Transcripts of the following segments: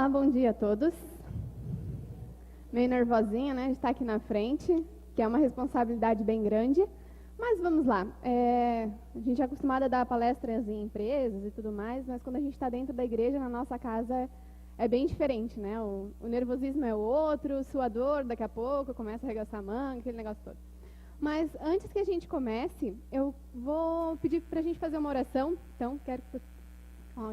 Olá, bom dia a todos. Meio nervosinha, né, de estar aqui na frente, que é uma responsabilidade bem grande, mas vamos lá. A gente é acostumado a dar palestras em empresas e tudo mais, mas quando a gente está dentro da igreja, na nossa casa, é bem diferente, né? O nervosismo é outro, o suador daqui a pouco, começa a arregaçar a manga, aquele negócio todo. Mas antes que a gente comece, eu vou pedir para a gente fazer uma oração, então quero que...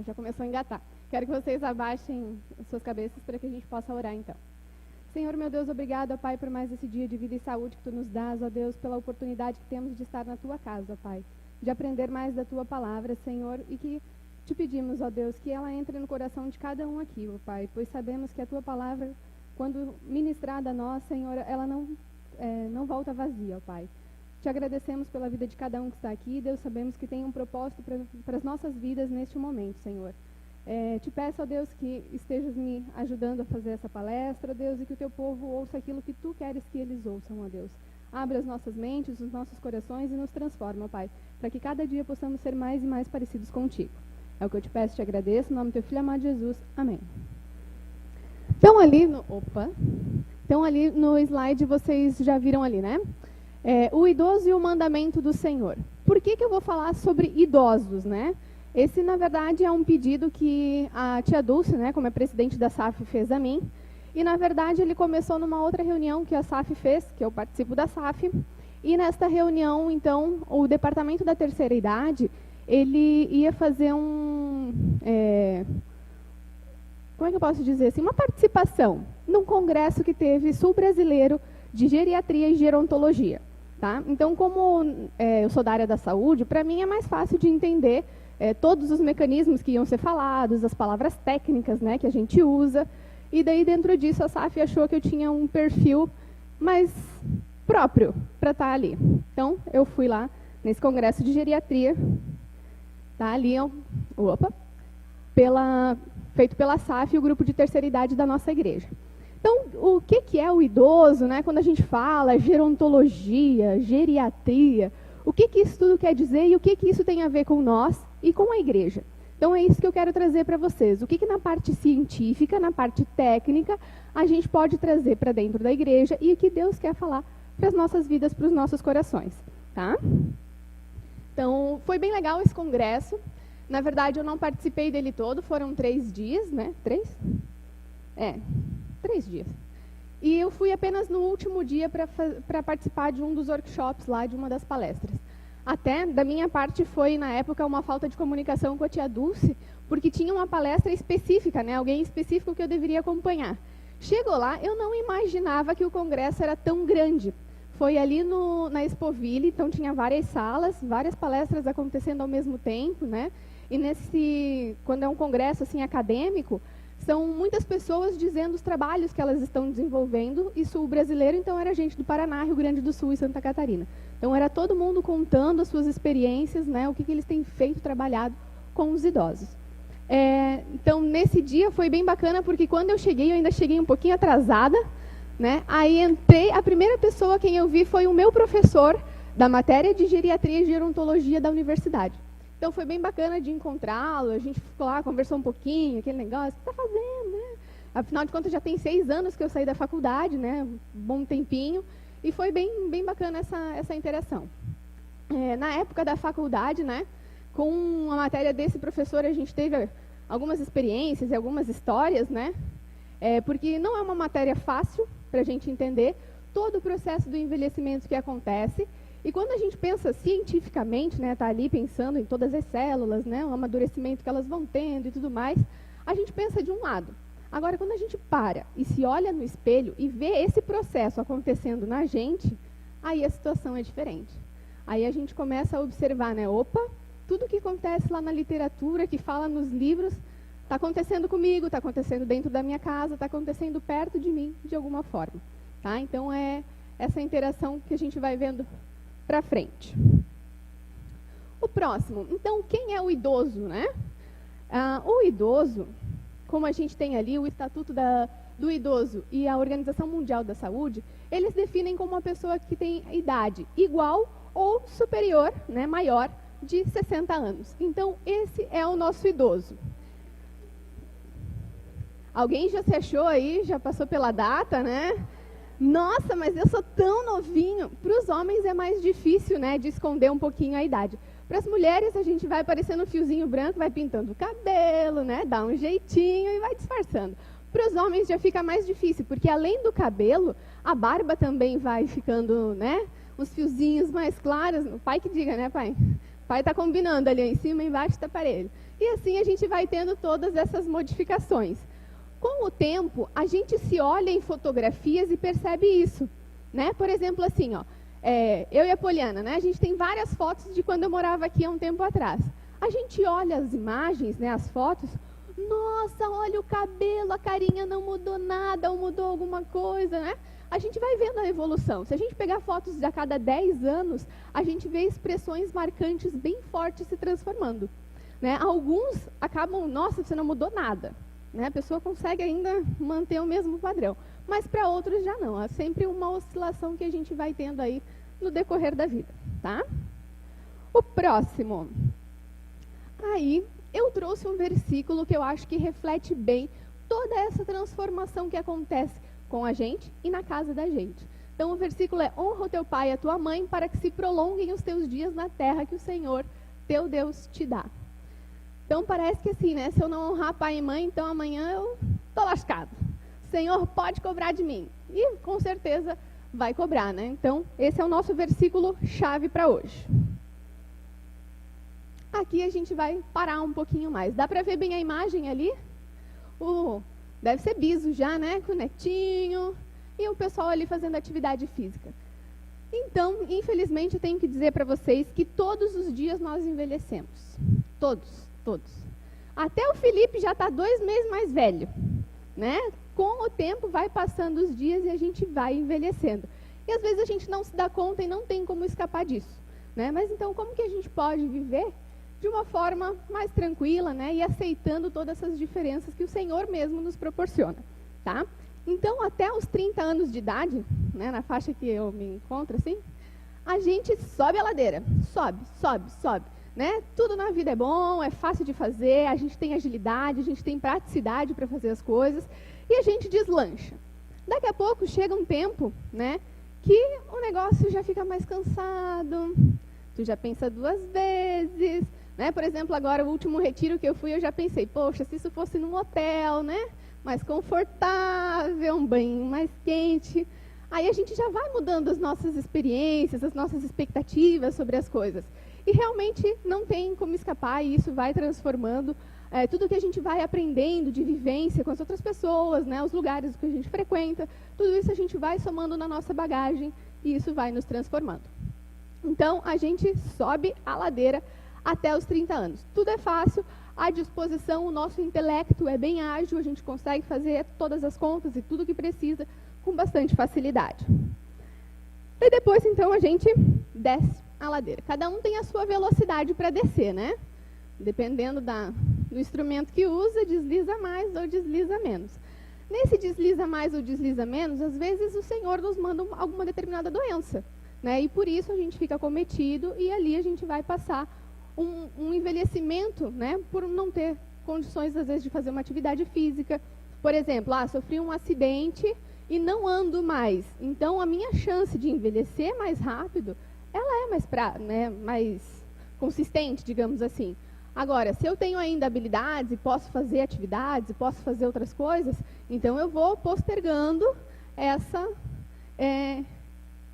já começou a engatar. Quero que vocês abaixem as suas cabeças para que a gente possa orar, então. Senhor, meu Deus, obrigado, ó Pai, por mais esse dia de vida e saúde que Tu nos dás, ó Deus, pela oportunidade que temos de estar na Tua casa, ó Pai, de aprender mais da Tua palavra, Senhor, e que Te pedimos, ó Deus, que ela entre no coração de cada um aqui, ó Pai, pois sabemos que a Tua palavra, quando ministrada a nós, Senhor, ela não volta vazia, ó Pai. Te agradecemos pela vida de cada um que está aqui, Deus, sabemos que tem um propósito para as nossas vidas neste momento, Senhor. Te peço, ó Deus, que estejas me ajudando a fazer essa palestra, Deus, e que o Teu povo ouça aquilo que Tu queres que eles ouçam, ó Deus. Abre as nossas mentes, os nossos corações e nos transforma, ó Pai, para que cada dia possamos ser mais e mais parecidos contigo. É o que eu te peço e te agradeço, em nome do Teu Filho amado Jesus. Amém. Então ali no slide vocês já viram ali, né? O idoso e o mandamento do Senhor. Por que eu vou falar sobre idosos, né? Esse, na verdade, é um pedido que a tia Dulce, né, como é presidente da SAF, fez a mim. E, na verdade, ele começou numa outra reunião que a SAF fez, que eu participo da SAF. E, nesta reunião, então, o Departamento da Terceira Idade, ele ia fazer como é que eu posso dizer assim? Uma participação num congresso que teve sul-brasileiro de geriatria e gerontologia. Tá? Então, como eu sou da área da saúde, para mim é mais fácil de entender todos os mecanismos que iam ser falados, as palavras técnicas, né, que a gente usa. E daí, dentro disso, a SAF achou que eu tinha um perfil mais próprio para estar ali. Então, eu fui lá nesse congresso de geriatria, tá ali, feito pela SAF e o grupo de terceira idade da nossa igreja. Então, o que é o idoso, né? Quando a gente fala gerontologia, geriatria, o que isso tudo quer dizer e o que isso tem a ver com nós e com a igreja? Então, é isso que eu quero trazer para vocês. O que na parte científica, na parte técnica, a gente pode trazer para dentro da igreja e o que Deus quer falar para as nossas vidas, para os nossos corações. Tá? Então, foi bem legal esse congresso. Na verdade, eu não participei dele todo, foram 3 dias, né? 3? 3 dias. E eu fui apenas no último dia para participar de um dos workshops lá, de uma das palestras. Até, da minha parte, foi, na época, uma falta de comunicação com a tia Dulce, porque tinha uma palestra específica, né? Alguém específico que eu deveria acompanhar. Chegou lá, eu não imaginava que o congresso era tão grande. Foi ali na Expoville, então tinha várias salas, várias palestras acontecendo ao mesmo tempo, né? E quando é um congresso assim, acadêmico, são muitas pessoas dizendo os trabalhos que elas estão desenvolvendo, e sul brasileiro, então era gente do Paraná, Rio Grande do Sul e Santa Catarina. Então era todo mundo contando as suas experiências, né, o que eles têm feito, trabalhado com os idosos. Então nesse dia foi bem bacana, porque quando eu ainda cheguei um pouquinho atrasada, né, aí entrei, a primeira pessoa quem eu vi foi o meu professor da matéria de geriatria e gerontologia da universidade. Então, foi bem bacana de encontrá-lo, a gente ficou lá, conversou um pouquinho, aquele negócio, o que está fazendo, né? Afinal de contas, já tem 6 anos que eu saí da faculdade, né? Um bom tempinho, e foi bem bacana essa interação. Na época da faculdade, né, com a matéria desse professor, a gente teve algumas experiências e algumas histórias, né? Porque não é uma matéria fácil para a gente entender todo o processo do envelhecimento que acontece. E quando a gente pensa cientificamente, né, tá ali pensando em todas as células, né, o amadurecimento que elas vão tendo e tudo mais, a gente pensa de um lado. Agora, quando a gente para e se olha no espelho e vê esse processo acontecendo na gente, aí a situação é diferente. Aí a gente começa a observar, né, tudo que acontece lá na literatura, que fala nos livros, está acontecendo comigo, está acontecendo dentro da minha casa, está acontecendo perto de mim, de alguma forma. Tá? Então, é essa interação que a gente vai vendo para frente. O próximo, então, quem é o idoso, né? O idoso, como a gente tem ali o Estatuto do Idoso e a Organização Mundial da Saúde, eles definem como uma pessoa que tem idade igual ou superior, né, maior, de 60 anos. Então, esse é o nosso idoso. Alguém já se achou aí, já passou pela data, né? Nossa, mas eu sou tão novinho. Para os homens é mais difícil, né, de esconder um pouquinho a idade. Para as mulheres, a gente vai aparecendo um fiozinho branco, vai pintando o cabelo, né, dá um jeitinho e vai disfarçando. Para os homens já fica mais difícil, porque além do cabelo, a barba também vai ficando, né, uns fiozinhos mais claros. O pai que diga, né, pai? O pai está combinando ali em cima e embaixo está aparelho. E assim a gente vai tendo todas essas modificações. Com o tempo, a gente se olha em fotografias e percebe isso, né? Por exemplo, assim, ó, eu e a Poliana, né? A gente tem várias fotos de quando eu morava aqui há um tempo atrás. A gente olha as imagens, né, as fotos, nossa, olha o cabelo, a carinha não mudou nada, ou mudou alguma coisa, né? A gente vai vendo a evolução. Se a gente pegar fotos de a cada 10 anos, a gente vê expressões marcantes bem fortes se transformando, né? Alguns acabam, nossa, você não mudou nada. Né? A pessoa consegue ainda manter o mesmo padrão, mas para outros já não. É sempre uma oscilação que a gente vai tendo aí no decorrer da vida, tá? O próximo. Aí, eu trouxe um versículo que eu acho que reflete bem toda essa transformação que acontece com a gente e na casa da gente. Então, o versículo é: honra o teu pai e a tua mãe para que se prolonguem os teus dias na terra que o Senhor, teu Deus, te dá. Então, parece que assim, né? Se eu não honrar pai e mãe, então amanhã eu tô lascado. O Senhor pode cobrar de mim. E, com certeza, vai cobrar, né? Então, esse é o nosso versículo chave para hoje. Aqui a gente vai parar um pouquinho mais. Dá para ver bem a imagem ali? Deve ser Biso já, né? Com o netinho. E o pessoal ali fazendo atividade física. Então, infelizmente, eu tenho que dizer para vocês que todos os dias nós envelhecemos. Todos. Até o Felipe já está 2 meses mais velho, né? Com o tempo vai passando os dias e a gente vai envelhecendo. E às vezes a gente não se dá conta e não tem como escapar disso, né? Mas então como que a gente pode viver de uma forma mais tranquila, né? E aceitando todas essas diferenças que o Senhor mesmo nos proporciona, tá? Então até os 30 anos de idade, né? Na faixa que eu me encontro assim, a gente sobe a ladeira, sobe. Né? Tudo na vida é bom, é fácil de fazer, a gente tem agilidade, a gente tem praticidade para fazer as coisas e a gente deslancha. Daqui a pouco chega um tempo, né, que o negócio já fica mais cansado, tu já pensa 2 vezes, né? Por exemplo, agora o último retiro que eu fui, eu já pensei, poxa, se isso fosse num hotel, né, mais confortável, um banho mais quente, aí a gente já vai mudando as nossas experiências, as nossas expectativas sobre as coisas. E realmente não tem como escapar e isso vai transformando tudo que a gente vai aprendendo de vivência com as outras pessoas, né, os lugares que a gente frequenta, tudo isso a gente vai somando na nossa bagagem e isso vai nos transformando. Então, a gente sobe a ladeira até os 30 anos. Tudo é fácil, à disposição, o nosso intelecto é bem ágil, a gente consegue fazer todas as contas e tudo que precisa com bastante facilidade. E depois, então, a gente desce a ladeira. Cada um tem a sua velocidade para descer, né? Dependendo do instrumento que usa, desliza mais ou desliza menos. Nesse desliza mais ou desliza menos, às vezes o Senhor nos manda alguma determinada doença, né? E por isso a gente fica acometido e ali a gente vai passar um envelhecimento, né? Por não ter condições, às vezes, de fazer uma atividade física. Por exemplo, sofri um acidente e não ando mais. Então, a minha chance de envelhecer mais rápido ela é mais consistente, digamos assim. Agora, se eu tenho ainda habilidades e posso fazer atividades, e posso fazer outras coisas, então eu vou postergando essa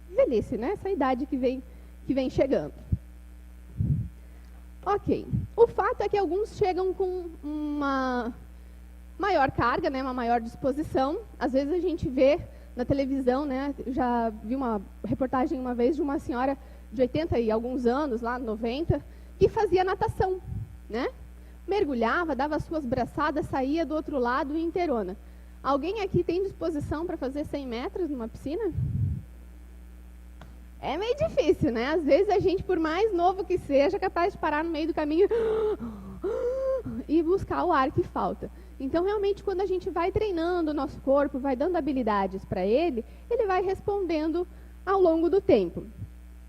velhice, né? Essa idade que vem chegando. Ok. O fato é que alguns chegam com uma maior carga, né? Uma maior disposição. Às vezes a gente vê na televisão, né? Eu já vi uma reportagem uma vez de uma senhora de 80 e alguns anos, lá 90, que fazia natação, né? Mergulhava, dava suas braçadas, saía do outro lado inteirona. Alguém aqui tem disposição para fazer 100 metros numa piscina? É meio difícil, né? Às vezes a gente, por mais novo que seja, é capaz de parar no meio do caminho e buscar o ar que falta. Então, realmente, quando a gente vai treinando o nosso corpo, vai dando habilidades para ele vai respondendo ao longo do tempo.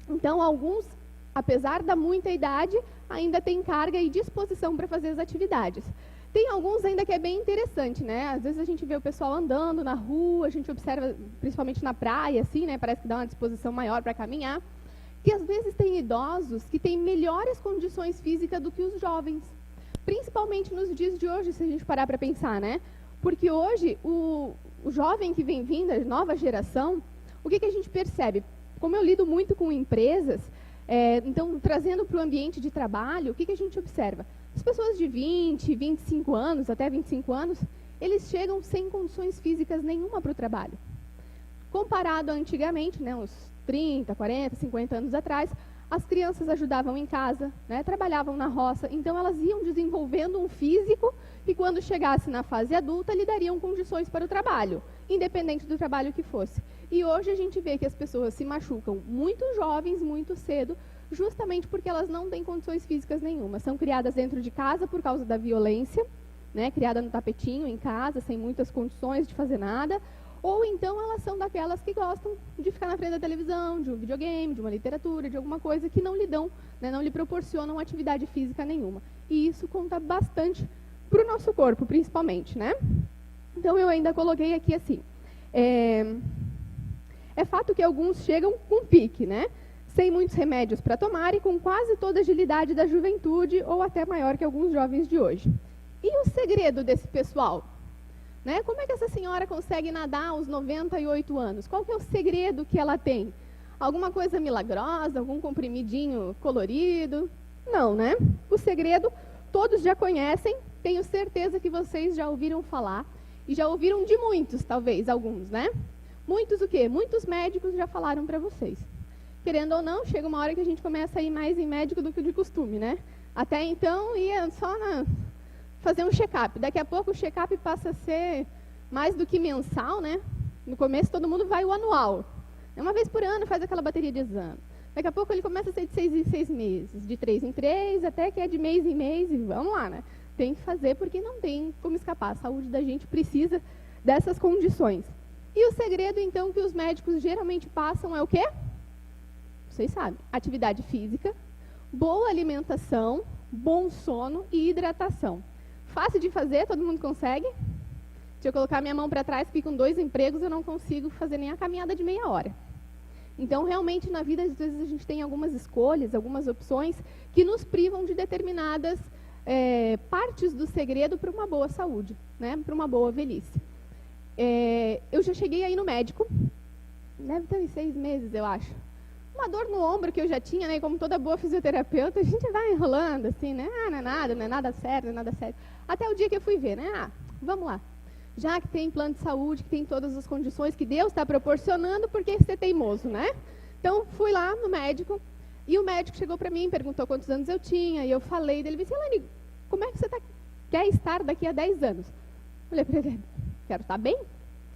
Então, alguns, apesar da muita idade, ainda têm carga e disposição para fazer as atividades. Tem alguns ainda que é bem interessante, né? Às vezes a gente vê o pessoal andando na rua, a gente observa, principalmente na praia, assim, né? Parece que dá uma disposição maior para caminhar. Que às vezes tem idosos que têm melhores condições físicas do que os jovens. Principalmente nos dias de hoje, se a gente parar para pensar, né? Porque hoje, o jovem que vem vindo, a nova geração, o que a gente percebe? Como eu lido muito com empresas, então, trazendo para o ambiente de trabalho, o que a gente observa? As pessoas de 20, 25 anos, até 25 anos, eles chegam sem condições físicas nenhuma para o trabalho. Comparado a antigamente, né, uns 30, 40, 50 anos atrás, as crianças ajudavam em casa, né, trabalhavam na roça, então elas iam desenvolvendo um físico que quando chegasse na fase adulta lhe dariam condições para o trabalho, independente do trabalho que fosse. E hoje a gente vê que as pessoas se machucam muito jovens, muito cedo, justamente porque elas não têm condições físicas nenhuma. São criadas dentro de casa por causa da violência, né, criada no tapetinho em casa, sem muitas condições de fazer nada, ou então elas são daquelas que gostam de ficar na frente da televisão, de um videogame, de uma literatura, de alguma coisa que não lhe dão, né, não lhe proporcionam atividade física nenhuma. E isso conta bastante para o nosso corpo, principalmente, né? Então eu ainda coloquei aqui assim, é fato que alguns chegam com pique, né? Sem muitos remédios para tomar e com quase toda a agilidade da juventude ou até maior que alguns jovens de hoje. E o segredo desse pessoal? Né? Como é que essa senhora consegue nadar aos 98 anos? Qual que é o segredo que ela tem? Alguma coisa milagrosa? Algum comprimidinho colorido? Não, né? O segredo todos já conhecem, tenho certeza que vocês já ouviram falar, e já ouviram de muitos, talvez, alguns, né? Muitos o quê? Muitos médicos já falaram para vocês. Querendo ou não, chega uma hora que a gente começa a ir mais em médico do que de costume, né? Até então, ia só fazer um check-up. Daqui a pouco o check-up passa a ser mais do que mensal, né? No começo todo mundo vai o anual. Uma vez por ano faz aquela bateria de exame. Daqui a pouco ele começa a ser de 6 em 6 meses, de 3 em 3, até que é de mês em mês, e vamos lá, né? Tem que fazer porque não tem como escapar. A saúde da gente precisa dessas condições. E o segredo, então, que os médicos geralmente passam é o quê? Vocês sabem, atividade física, boa alimentação, bom sono e hidratação. Fácil de fazer, todo mundo consegue? Se eu colocar minha mão para trás, que com 2 empregos eu não consigo fazer nem a caminhada de meia hora. Então, realmente, na vida, às vezes, a gente tem algumas escolhas, algumas opções que nos privam de determinadas partes do segredo para uma boa saúde, né? Para uma boa velhice. Eu já cheguei aí no médico, deve ter uns 6 meses, eu acho. Uma dor no ombro que eu já tinha, né? Como toda boa fisioterapeuta, a gente vai enrolando, assim, né? Não é nada sério, não é nada sério. Até o dia que eu fui ver, né? Vamos lá. Já que tem plano de saúde, que tem todas as condições que Deus está proporcionando, por que ser teimoso, né? Então, fui lá no médico, e o médico chegou para mim, perguntou quantos anos eu tinha, e eu falei dele, disse, Elaine, como é que você quer estar daqui a 10 anos? Eu falei para ele, quero estar bem.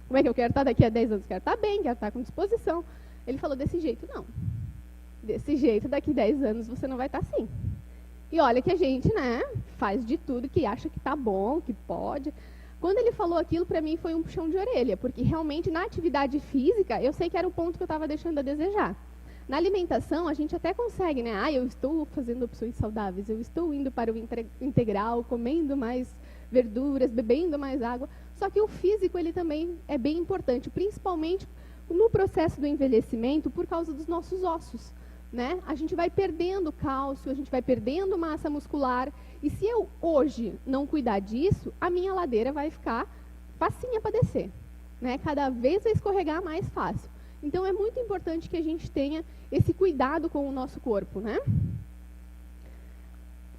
Como é que eu quero estar daqui a 10 anos? Quero estar bem, quero estar com disposição. Ele falou, desse jeito não. Desse jeito, daqui 10 anos você não vai estar assim. E olha que a gente, né, faz de tudo que acha que está bom, que pode. Quando ele falou aquilo, para mim foi um puxão de orelha, porque realmente na atividade física, eu sei que era o ponto que eu estava deixando a desejar. Na alimentação, a gente até consegue, né? Eu estou fazendo opções saudáveis, eu estou indo para o integral, comendo mais verduras, bebendo mais água. Só que o físico, ele também é bem importante, principalmente no processo do envelhecimento, por causa dos nossos ossos, né? A gente vai perdendo cálcio, a gente vai perdendo massa muscular, e se eu hoje não cuidar disso, a minha ladeira vai ficar facinha para descer, né? Cada vez vai escorregar mais fácil. Então é muito importante que a gente tenha esse cuidado com o nosso corpo, né?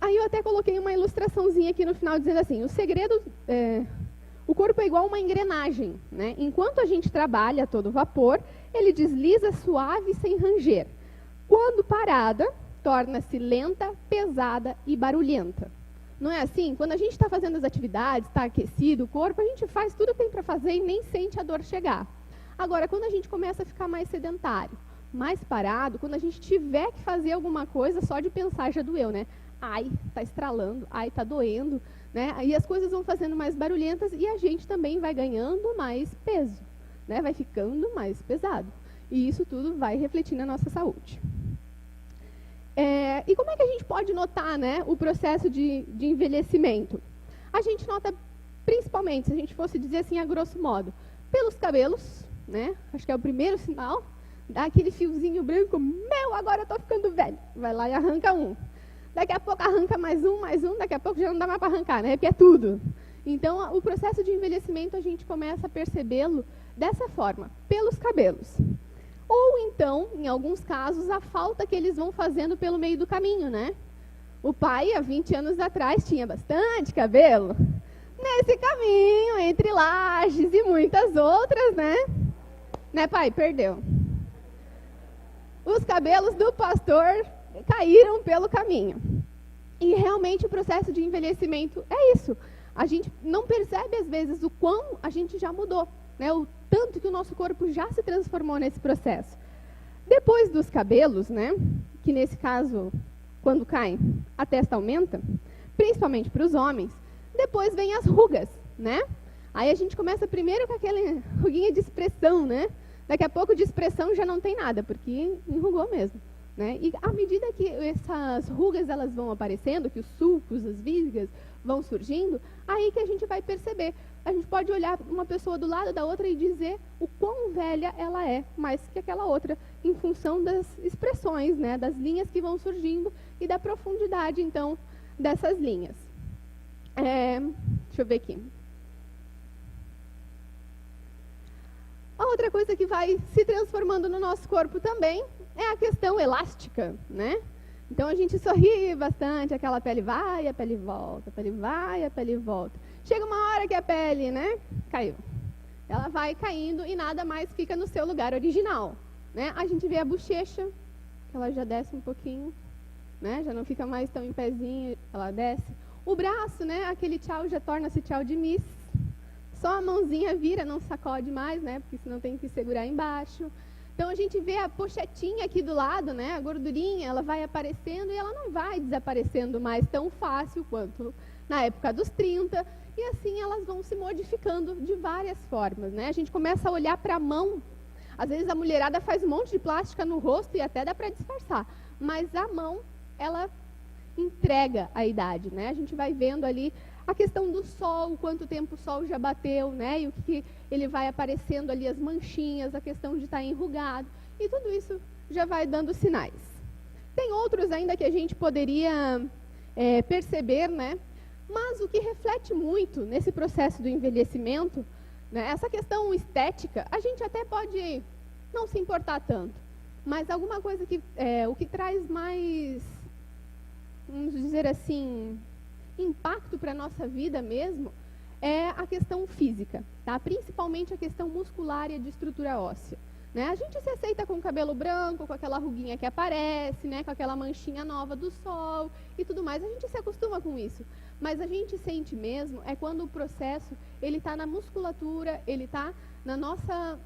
Aí eu até coloquei uma ilustraçãozinha aqui no final dizendo assim, o segredo o corpo é igual uma engrenagem, né? Enquanto a gente trabalha a todo vapor, ele desliza suave sem ranger. Quando parada, torna-se lenta, pesada e barulhenta. Não é assim? Quando a gente está fazendo as atividades, está aquecido o corpo, a gente faz tudo que tem para fazer e nem sente a dor chegar. Agora, quando a gente começa a ficar mais sedentário, mais parado, quando a gente tiver que fazer alguma coisa, só de pensar já doeu, né? Ai, está estralando, ai, está doendo, né? E as coisas vão fazendo mais barulhentas e a gente também vai ganhando mais peso, né? Vai ficando mais pesado. E isso tudo vai refletir na nossa saúde. E como é que a gente pode notar, né, o processo de envelhecimento? A gente nota, principalmente, se a gente fosse dizer assim a grosso modo, pelos cabelos, né? Acho que é o primeiro sinal. Dá aquele fiozinho branco, agora eu tô ficando velho. Vai lá e arranca um. Daqui a pouco arranca mais um, daqui a pouco já não dá mais para arrancar, né? Porque é tudo. Então, o processo de envelhecimento, a gente começa a percebê-lo dessa forma, pelos cabelos. Ou então, em alguns casos, a falta que eles vão fazendo pelo meio do caminho, né? O pai, há 20 anos atrás, tinha bastante cabelo. Nesse caminho, entre Lages e muitas outras, né? Né, pai? Perdeu. Os cabelos do pastor caíram pelo caminho. E realmente o processo de envelhecimento é isso. A gente não percebe, às vezes, o quão a gente já mudou, né? O tanto que o nosso corpo já se transformou nesse processo. Depois dos cabelos, né? Que nesse caso, quando caem, a testa aumenta, principalmente para os homens. Depois vem as rugas, né? Aí a gente começa primeiro com aquela ruguinha de expressão, né? Daqui a pouco de expressão já não tem nada, porque enrugou mesmo, né? E à medida que essas rugas elas vão aparecendo, que os sulcos, as vigas vão surgindo, aí que a gente vai perceber. A gente pode olhar uma pessoa do lado da outra e dizer o quão velha ela é, mais que aquela outra, em função das expressões, né? Das linhas que vão surgindo e da profundidade, então, dessas linhas. Deixa eu ver aqui. A outra coisa que vai se transformando no nosso corpo também é a questão elástica, né? Então a gente sorri bastante, aquela pele vai, a pele volta, a pele vai, a pele volta. Chega uma hora que a pele, né, caiu. Ela vai caindo e nada mais fica no seu lugar original, né? A gente vê a bochecha, que ela já desce um pouquinho, né? Já não fica mais tão em pezinho, ela desce. O braço, né, aquele tchau já torna-se tchau de miss. Só a mãozinha vira, não sacode mais, né? Porque senão tem que segurar embaixo. Então, a gente vê a pochetinha aqui do lado, né? A gordurinha, ela vai aparecendo e ela não vai desaparecendo mais tão fácil quanto na época dos 30. E assim elas vão se modificando de várias formas, né? A gente começa a olhar para a mão. Às vezes a mulherada faz um monte de plástica no rosto e até dá para disfarçar. Mas a mão, ela entrega a idade, né? A gente vai vendo ali a questão do sol, quanto tempo o sol já bateu, né? E o que ele vai aparecendo ali, as manchinhas, a questão de estar enrugado. E tudo isso já vai dando sinais. Tem outros ainda que a gente poderia perceber, né? Mas o que reflete muito nesse processo do envelhecimento, né? Essa questão estética, a gente até pode não se importar tanto. Mas alguma coisa que, o que traz mais, vamos dizer assim, impacto para a nossa vida mesmo, é a questão física, tá? Principalmente a questão muscular e de estrutura óssea, né? A gente se aceita com o cabelo branco, com aquela ruguinha que aparece, né? Com aquela manchinha nova do sol e tudo mais, a gente se acostuma com isso. Mas a gente sente mesmo é quando o processo, ele está na musculatura, ele está na nossa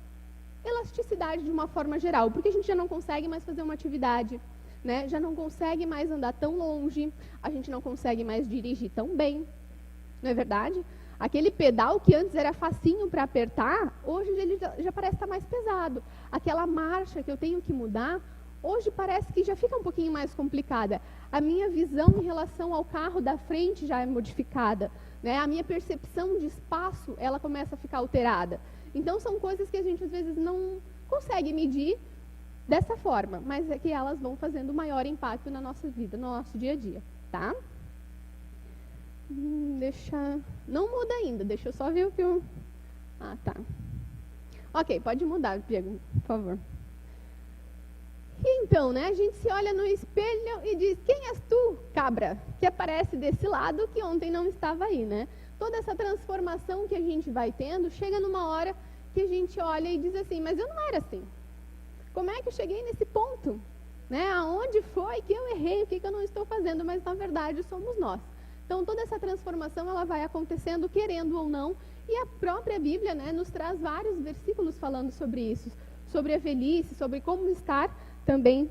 elasticidade de uma forma geral, porque a gente já não consegue mais fazer uma atividade, né? Já não consegue mais andar tão longe, a gente não consegue mais dirigir tão bem, não é verdade? Aquele pedal que antes era facinho para apertar, hoje ele já parece estar mais pesado. Aquela marcha que eu tenho que mudar, hoje parece que já fica um pouquinho mais complicada. A minha visão em relação ao carro da frente já é modificada, né? A minha percepção de espaço, ela começa a ficar alterada. Então, são coisas que a gente às vezes não consegue medir dessa forma, mas é que elas vão fazendo maior impacto na nossa vida, no nosso dia a dia, tá? Não muda ainda, deixa eu só ver o que eu... Ah, tá. Ok, pode mudar, Diego, por favor. E então, né, a gente se olha no espelho e diz, quem és tu, cabra, que aparece desse lado que ontem não estava aí, né? Toda essa transformação que a gente vai tendo, chega numa hora que a gente olha e diz assim, mas eu não era assim. Como é que eu cheguei nesse ponto? Né? Aonde foi que eu errei? O que eu não estou fazendo? Mas, na verdade, somos nós. Então, toda essa transformação, ela vai acontecendo, querendo ou não. E a própria Bíblia, né, nos traz vários versículos falando sobre isso. Sobre a velhice, sobre como estar também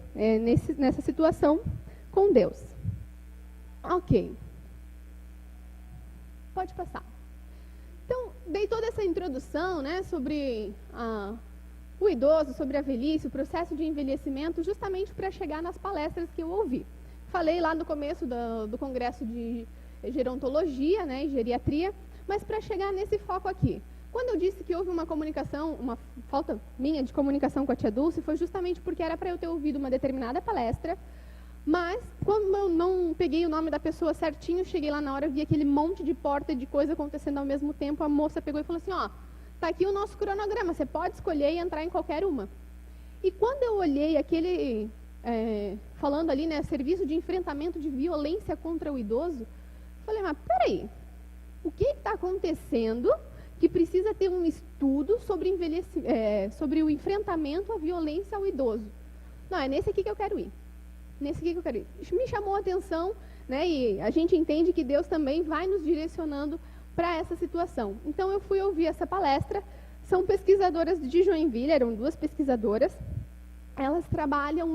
nessa situação com Deus. Ok. Pode passar. Então, dei toda essa introdução, né, sobre o idoso, sobre a velhice, o processo de envelhecimento, justamente para chegar nas palestras que eu ouvi. Falei lá no começo do congresso de gerontologia, né, e geriatria, mas para chegar nesse foco aqui. Quando eu disse que houve uma comunicação, uma falta minha de comunicação com a tia Dulce, foi justamente porque era para eu ter ouvido uma determinada palestra, mas como eu não peguei o nome da pessoa certinho, cheguei lá na hora, vi aquele monte de porta e de coisa acontecendo ao mesmo tempo, a moça pegou e falou assim, ó, tá aqui o nosso cronograma, você pode escolher e entrar em qualquer uma. E quando eu olhei aquele, falando ali, né, serviço de enfrentamento de violência contra o idoso, falei, mas peraí, o que está acontecendo que precisa ter um estudo sobre, sobre o enfrentamento à violência ao idoso? Não, é nesse aqui que eu quero ir. Nesse aqui que eu quero ir. Me chamou a atenção, né, e a gente entende que Deus também vai nos direcionando para essa situação. Então, eu fui ouvir essa palestra. São pesquisadoras de Joinville, eram 2 pesquisadoras. Elas trabalham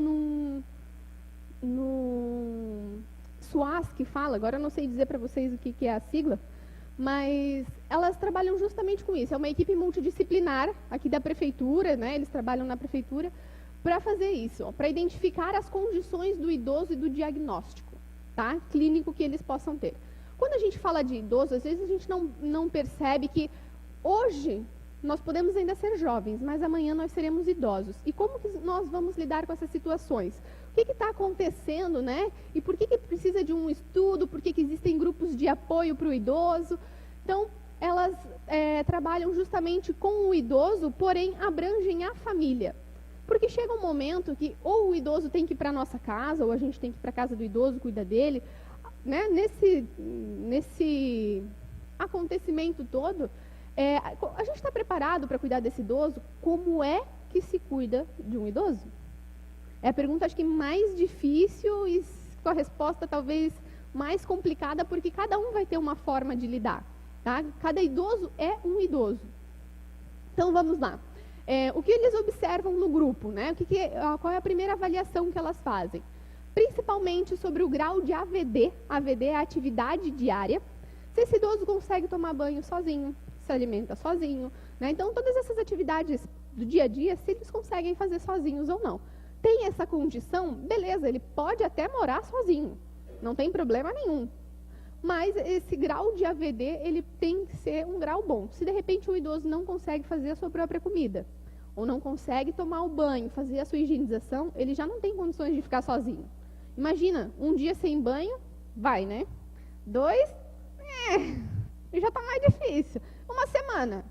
no SUAS, que fala, agora eu não sei dizer para vocês o que é a sigla, mas elas trabalham justamente com isso. É uma equipe multidisciplinar aqui da prefeitura, né? Eles trabalham na prefeitura para fazer isso, para identificar as condições do idoso e do diagnóstico, tá? Clínico que eles possam ter. Quando a gente fala de idoso, às vezes a gente não percebe que hoje nós podemos ainda ser jovens, mas amanhã nós seremos idosos. E como que nós vamos lidar com essas situações? O que está acontecendo, né? E por que precisa de um estudo? Por que existem grupos de apoio para o idoso? Então, elas trabalham justamente com o idoso, porém abrangem a família. Porque chega um momento que ou o idoso tem que ir para a nossa casa, ou a gente tem que ir para a casa do idoso, cuida dele. Né? Nesse acontecimento todo, a gente está preparado para cuidar desse idoso? Como é que se cuida de um idoso? É a pergunta, acho que, mais difícil e com a resposta talvez mais complicada, porque cada um vai ter uma forma de lidar. Tá? Cada idoso é um idoso. Então, vamos lá. O que eles observam no grupo? Né? Qual é a primeira avaliação que elas fazem? Principalmente sobre o grau de AVD. AVD é a atividade diária. Se esse idoso consegue tomar banho sozinho, se alimenta sozinho, né? Então, todas essas atividades do dia a dia, se eles conseguem fazer sozinhos ou não. Tem essa condição, beleza, ele pode até morar sozinho, não tem problema nenhum. Mas esse grau de AVD, ele tem que ser um grau bom. Se de repente o idoso não consegue fazer a sua própria comida, ou não consegue tomar o banho, fazer a sua higienização, ele já não tem condições de ficar sozinho. Imagina, um dia sem banho, vai, né? 2, já está mais difícil. Uma semana,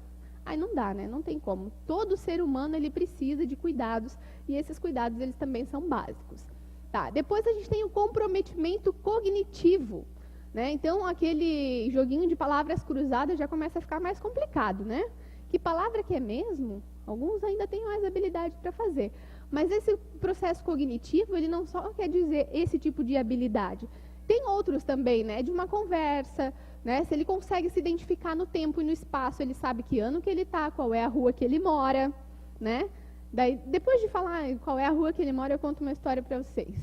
aí não dá, né? Não tem como. Todo ser humano, ele precisa de cuidados, e esses cuidados, eles também são básicos. Tá, depois a gente tem o comprometimento cognitivo, né? Então, aquele joguinho de palavras cruzadas já começa a ficar mais complicado, né? Que palavra que é mesmo? Alguns ainda têm mais habilidade para fazer. Mas esse processo cognitivo, ele não só quer dizer esse tipo de habilidade. Tem outros também, né? De uma conversa, né? Se ele consegue se identificar no tempo e no espaço, ele sabe que ano que ele está, qual é a rua que ele mora, né? Daí, depois de falar qual é a rua que ele mora, eu conto uma história para vocês.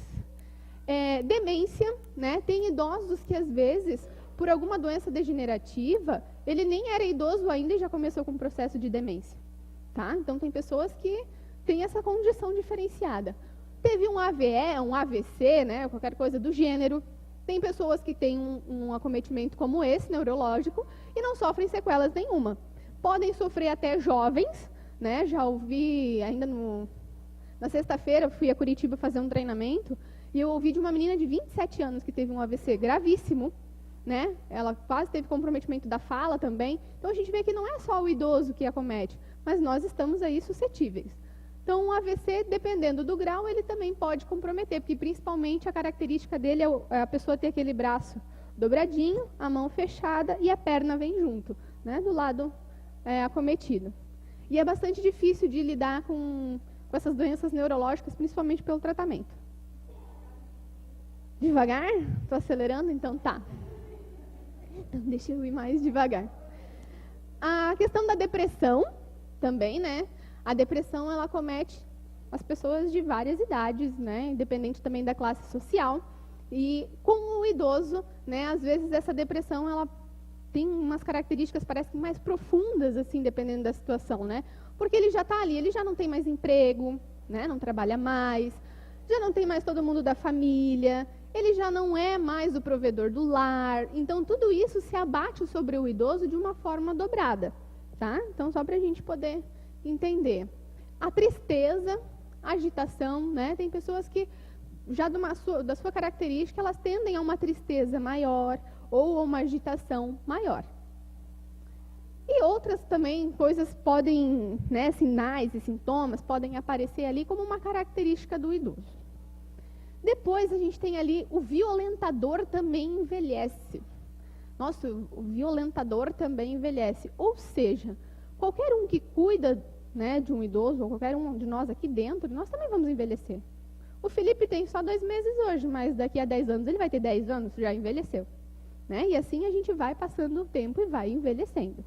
Demência, né? Tem idosos que, às vezes, por alguma doença degenerativa, ele nem era idoso ainda e já começou com um processo de demência. Tá? Então, tem pessoas que têm essa condição diferenciada. Teve um AVE, um AVC, né? Qualquer coisa do gênero. Tem pessoas que têm um acometimento como esse, neurológico, e não sofrem sequelas nenhuma. Podem sofrer até jovens, né? Já ouvi, ainda na sexta-feira, fui a Curitiba fazer um treinamento, e eu ouvi de uma menina de 27 anos que teve um AVC gravíssimo, né? Ela quase teve comprometimento da fala também. Então, a gente vê que não é só o idoso que acomete, mas nós estamos aí suscetíveis. Então, o AVC, dependendo do grau, ele também pode comprometer, porque principalmente a característica dele é a pessoa ter aquele braço dobradinho, a mão fechada e a perna vem junto, né? Do lado acometido. E é bastante difícil de lidar com essas doenças neurológicas, principalmente pelo tratamento. Devagar? Estou acelerando? Então tá. Então, deixa eu ir mais devagar. A questão da depressão também, né? A depressão, ela acomete as pessoas de várias idades, né? Independente também da classe social. E com o idoso, né? Às vezes essa depressão, ela tem umas características, parece que mais profundas, assim, dependendo da situação, né? Porque ele já está ali, ele já não tem mais emprego, né? Não trabalha mais, já não tem mais todo mundo da família. ele já não é mais o provedor do lar. Então, tudo isso se abate sobre o idoso de uma forma dobrada, tá? Então, só para a gente poder entender. A tristeza, a agitação, né? Tem pessoas que, já da sua característica, elas tendem a uma tristeza maior ou a uma agitação maior. E outras também coisas podem, né, sinais e sintomas podem aparecer ali como uma característica do idoso. Depois a gente tem ali o violentador também envelhece. Nossa, o violentador também envelhece. Ou seja, qualquer um que cuida, né, de um idoso, ou qualquer um de nós aqui dentro, nós também vamos envelhecer. O Felipe tem só 2 meses hoje, mas daqui a 10 anos ele vai ter 10 anos, já envelheceu. Né? E assim a gente vai passando o tempo e vai envelhecendo.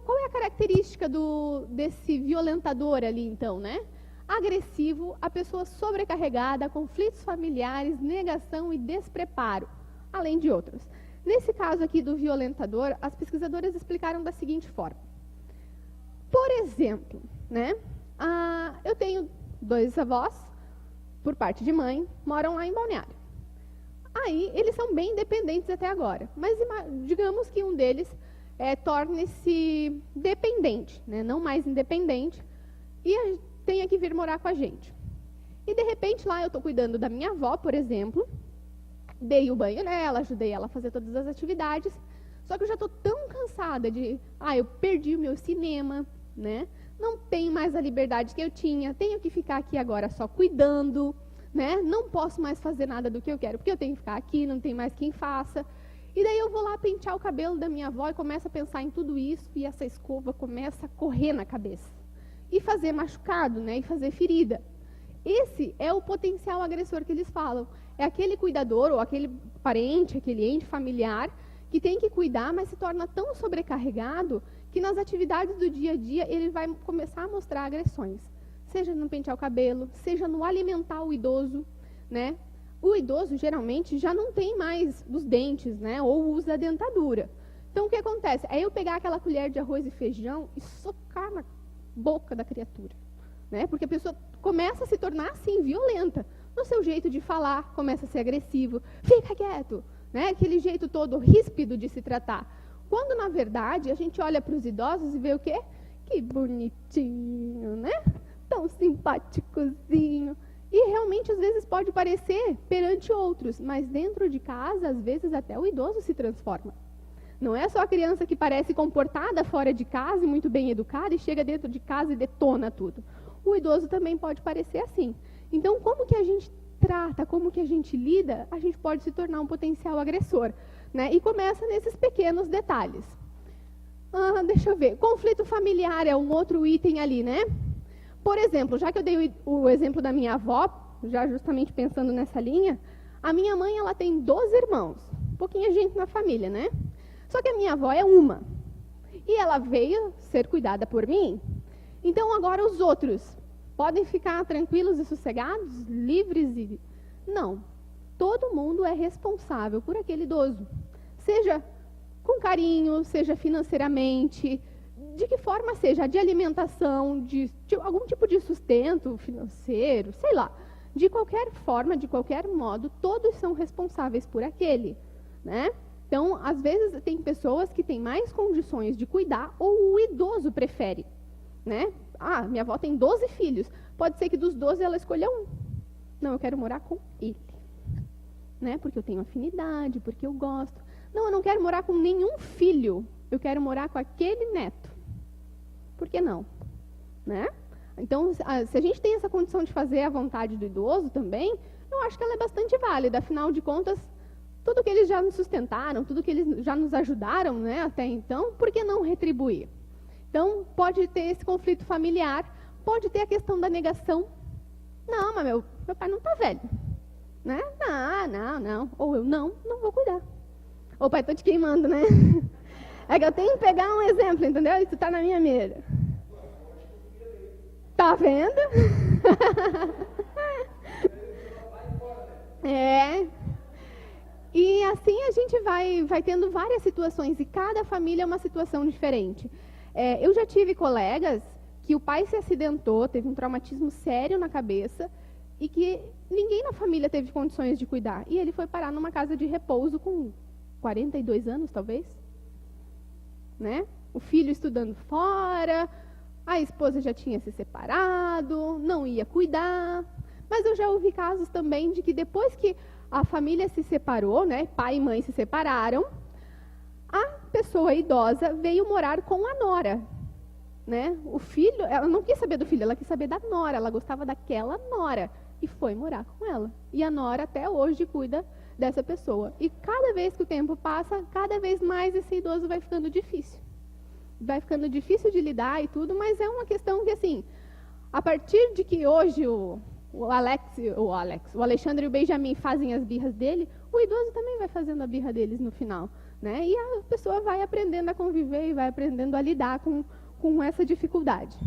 Qual é a característica desse violentador ali, então, né? Agressivo, a pessoa sobrecarregada, conflitos familiares, negação e despreparo, além de outros. Nesse caso aqui do violentador, as pesquisadoras explicaram da seguinte forma. Por exemplo, né? Eu tenho 2 avós, por parte de mãe, moram lá em Balneário. Aí, eles são bem independentes até agora, mas digamos que um deles torne-se dependente, né? Não mais independente, e tenha que vir morar com a gente. E, de repente, lá eu estou cuidando da minha avó, por exemplo, dei o banho nela, ajudei ela a fazer todas as atividades, só que eu já estou tão cansada de, eu perdi o meu cinema, né? Não tenho mais a liberdade que eu tinha, tenho que ficar aqui agora só cuidando, né? Não posso mais fazer nada do que eu quero, porque eu tenho que ficar aqui, não tem mais quem faça. E daí eu vou lá pentear o cabelo da minha avó e começo a pensar em tudo isso, e essa escova começa a correr na cabeça. E fazer machucado, né? E fazer ferida. Esse é o potencial agressor que eles falam. É aquele cuidador, ou aquele parente, aquele ente familiar, que tem que cuidar, mas se torna tão sobrecarregado que nas atividades do dia a dia ele vai começar a mostrar agressões. Seja no pentear o cabelo, seja no alimentar o idoso, né? O idoso, geralmente, já não tem mais os dentes, né? Ou usa a dentadura. Então, o que acontece? É eu pegar aquela colher de arroz e feijão e socar na boca da criatura, né? Porque a pessoa começa a se tornar, assim, violenta. No seu jeito de falar, começa a ser agressivo. Fica quieto, né? Aquele jeito todo ríspido de se tratar. Quando, na verdade, a gente olha para os idosos e vê o quê? Que bonitinho, né? Tão simpáticozinho. E realmente, às vezes, pode parecer perante outros, mas dentro de casa, às vezes, até o idoso se transforma. Não é só a criança que parece comportada fora de casa e muito bem educada e chega dentro de casa e detona tudo. O idoso também pode parecer assim. Então, como que a gente trata, como que a gente lida, a gente pode se tornar um potencial agressor, né? E começa nesses pequenos detalhes. Deixa eu ver. Conflito familiar é um outro item ali, né? Por exemplo, já que eu dei o exemplo da minha avó, já justamente pensando nessa linha, a minha mãe, ela tem 12 irmãos. Pouquinha gente na família, né? Só que a minha avó é uma. E ela veio ser cuidada por mim. Então, agora os outros podem ficar tranquilos e sossegados, livres e... Não. Todo mundo é responsável por aquele idoso. Seja com carinho, seja financeiramente, de que forma seja, de alimentação, de algum tipo de sustento financeiro, sei lá. De qualquer forma, de qualquer modo, todos são responsáveis por aquele, né? Então, às vezes, tem pessoas que têm mais condições de cuidar ou o idoso prefere, né? Minha avó tem 12 filhos. Pode ser que dos 12 ela escolha um. Não, eu quero morar com ele, né? Porque eu tenho afinidade, porque eu gosto. Não, eu não quero morar com nenhum filho. Eu quero morar com aquele neto. Por que não? Né? Então, se a gente tem essa condição de fazer a vontade do idoso também, eu acho que ela é bastante válida. Afinal de contas, tudo que eles já nos sustentaram, tudo que eles já nos ajudaram, né, até então, por que não retribuir? Então, pode ter esse conflito familiar, pode ter a questão da negação. Não, mas meu pai não está velho. Né? Não. Ou eu não vou cuidar. Ô pai, estou te queimando, né? É que eu tenho que pegar um exemplo, entendeu? Isso está na minha mira. Tá vendo? E assim a gente vai tendo várias situações, e cada família é uma situação diferente. Eu já tive colegas que o pai se acidentou, teve um traumatismo sério na cabeça, e que ninguém na família teve condições de cuidar. E ele foi parar numa casa de repouso com 42 anos, talvez. Né? O filho estudando fora, a esposa já tinha se separado, não ia cuidar. Mas eu já ouvi casos também de que depois que a família se separou, né, pai e mãe se separaram, a pessoa idosa veio morar com a nora. Né? O filho, ela não quis saber do filho, ela quis saber da nora, ela gostava daquela nora e foi morar com ela. E a nora até hoje cuida dessa pessoa. E cada vez que o tempo passa, cada vez mais esse idoso vai ficando difícil. Vai ficando difícil de lidar e tudo, mas é uma questão que, assim, a partir de que hoje o Alexandre e o Benjamin fazem as birras dele, o idoso também vai fazendo a birra deles no final. Né? E a pessoa vai aprendendo a conviver e vai aprendendo a lidar com essa dificuldade.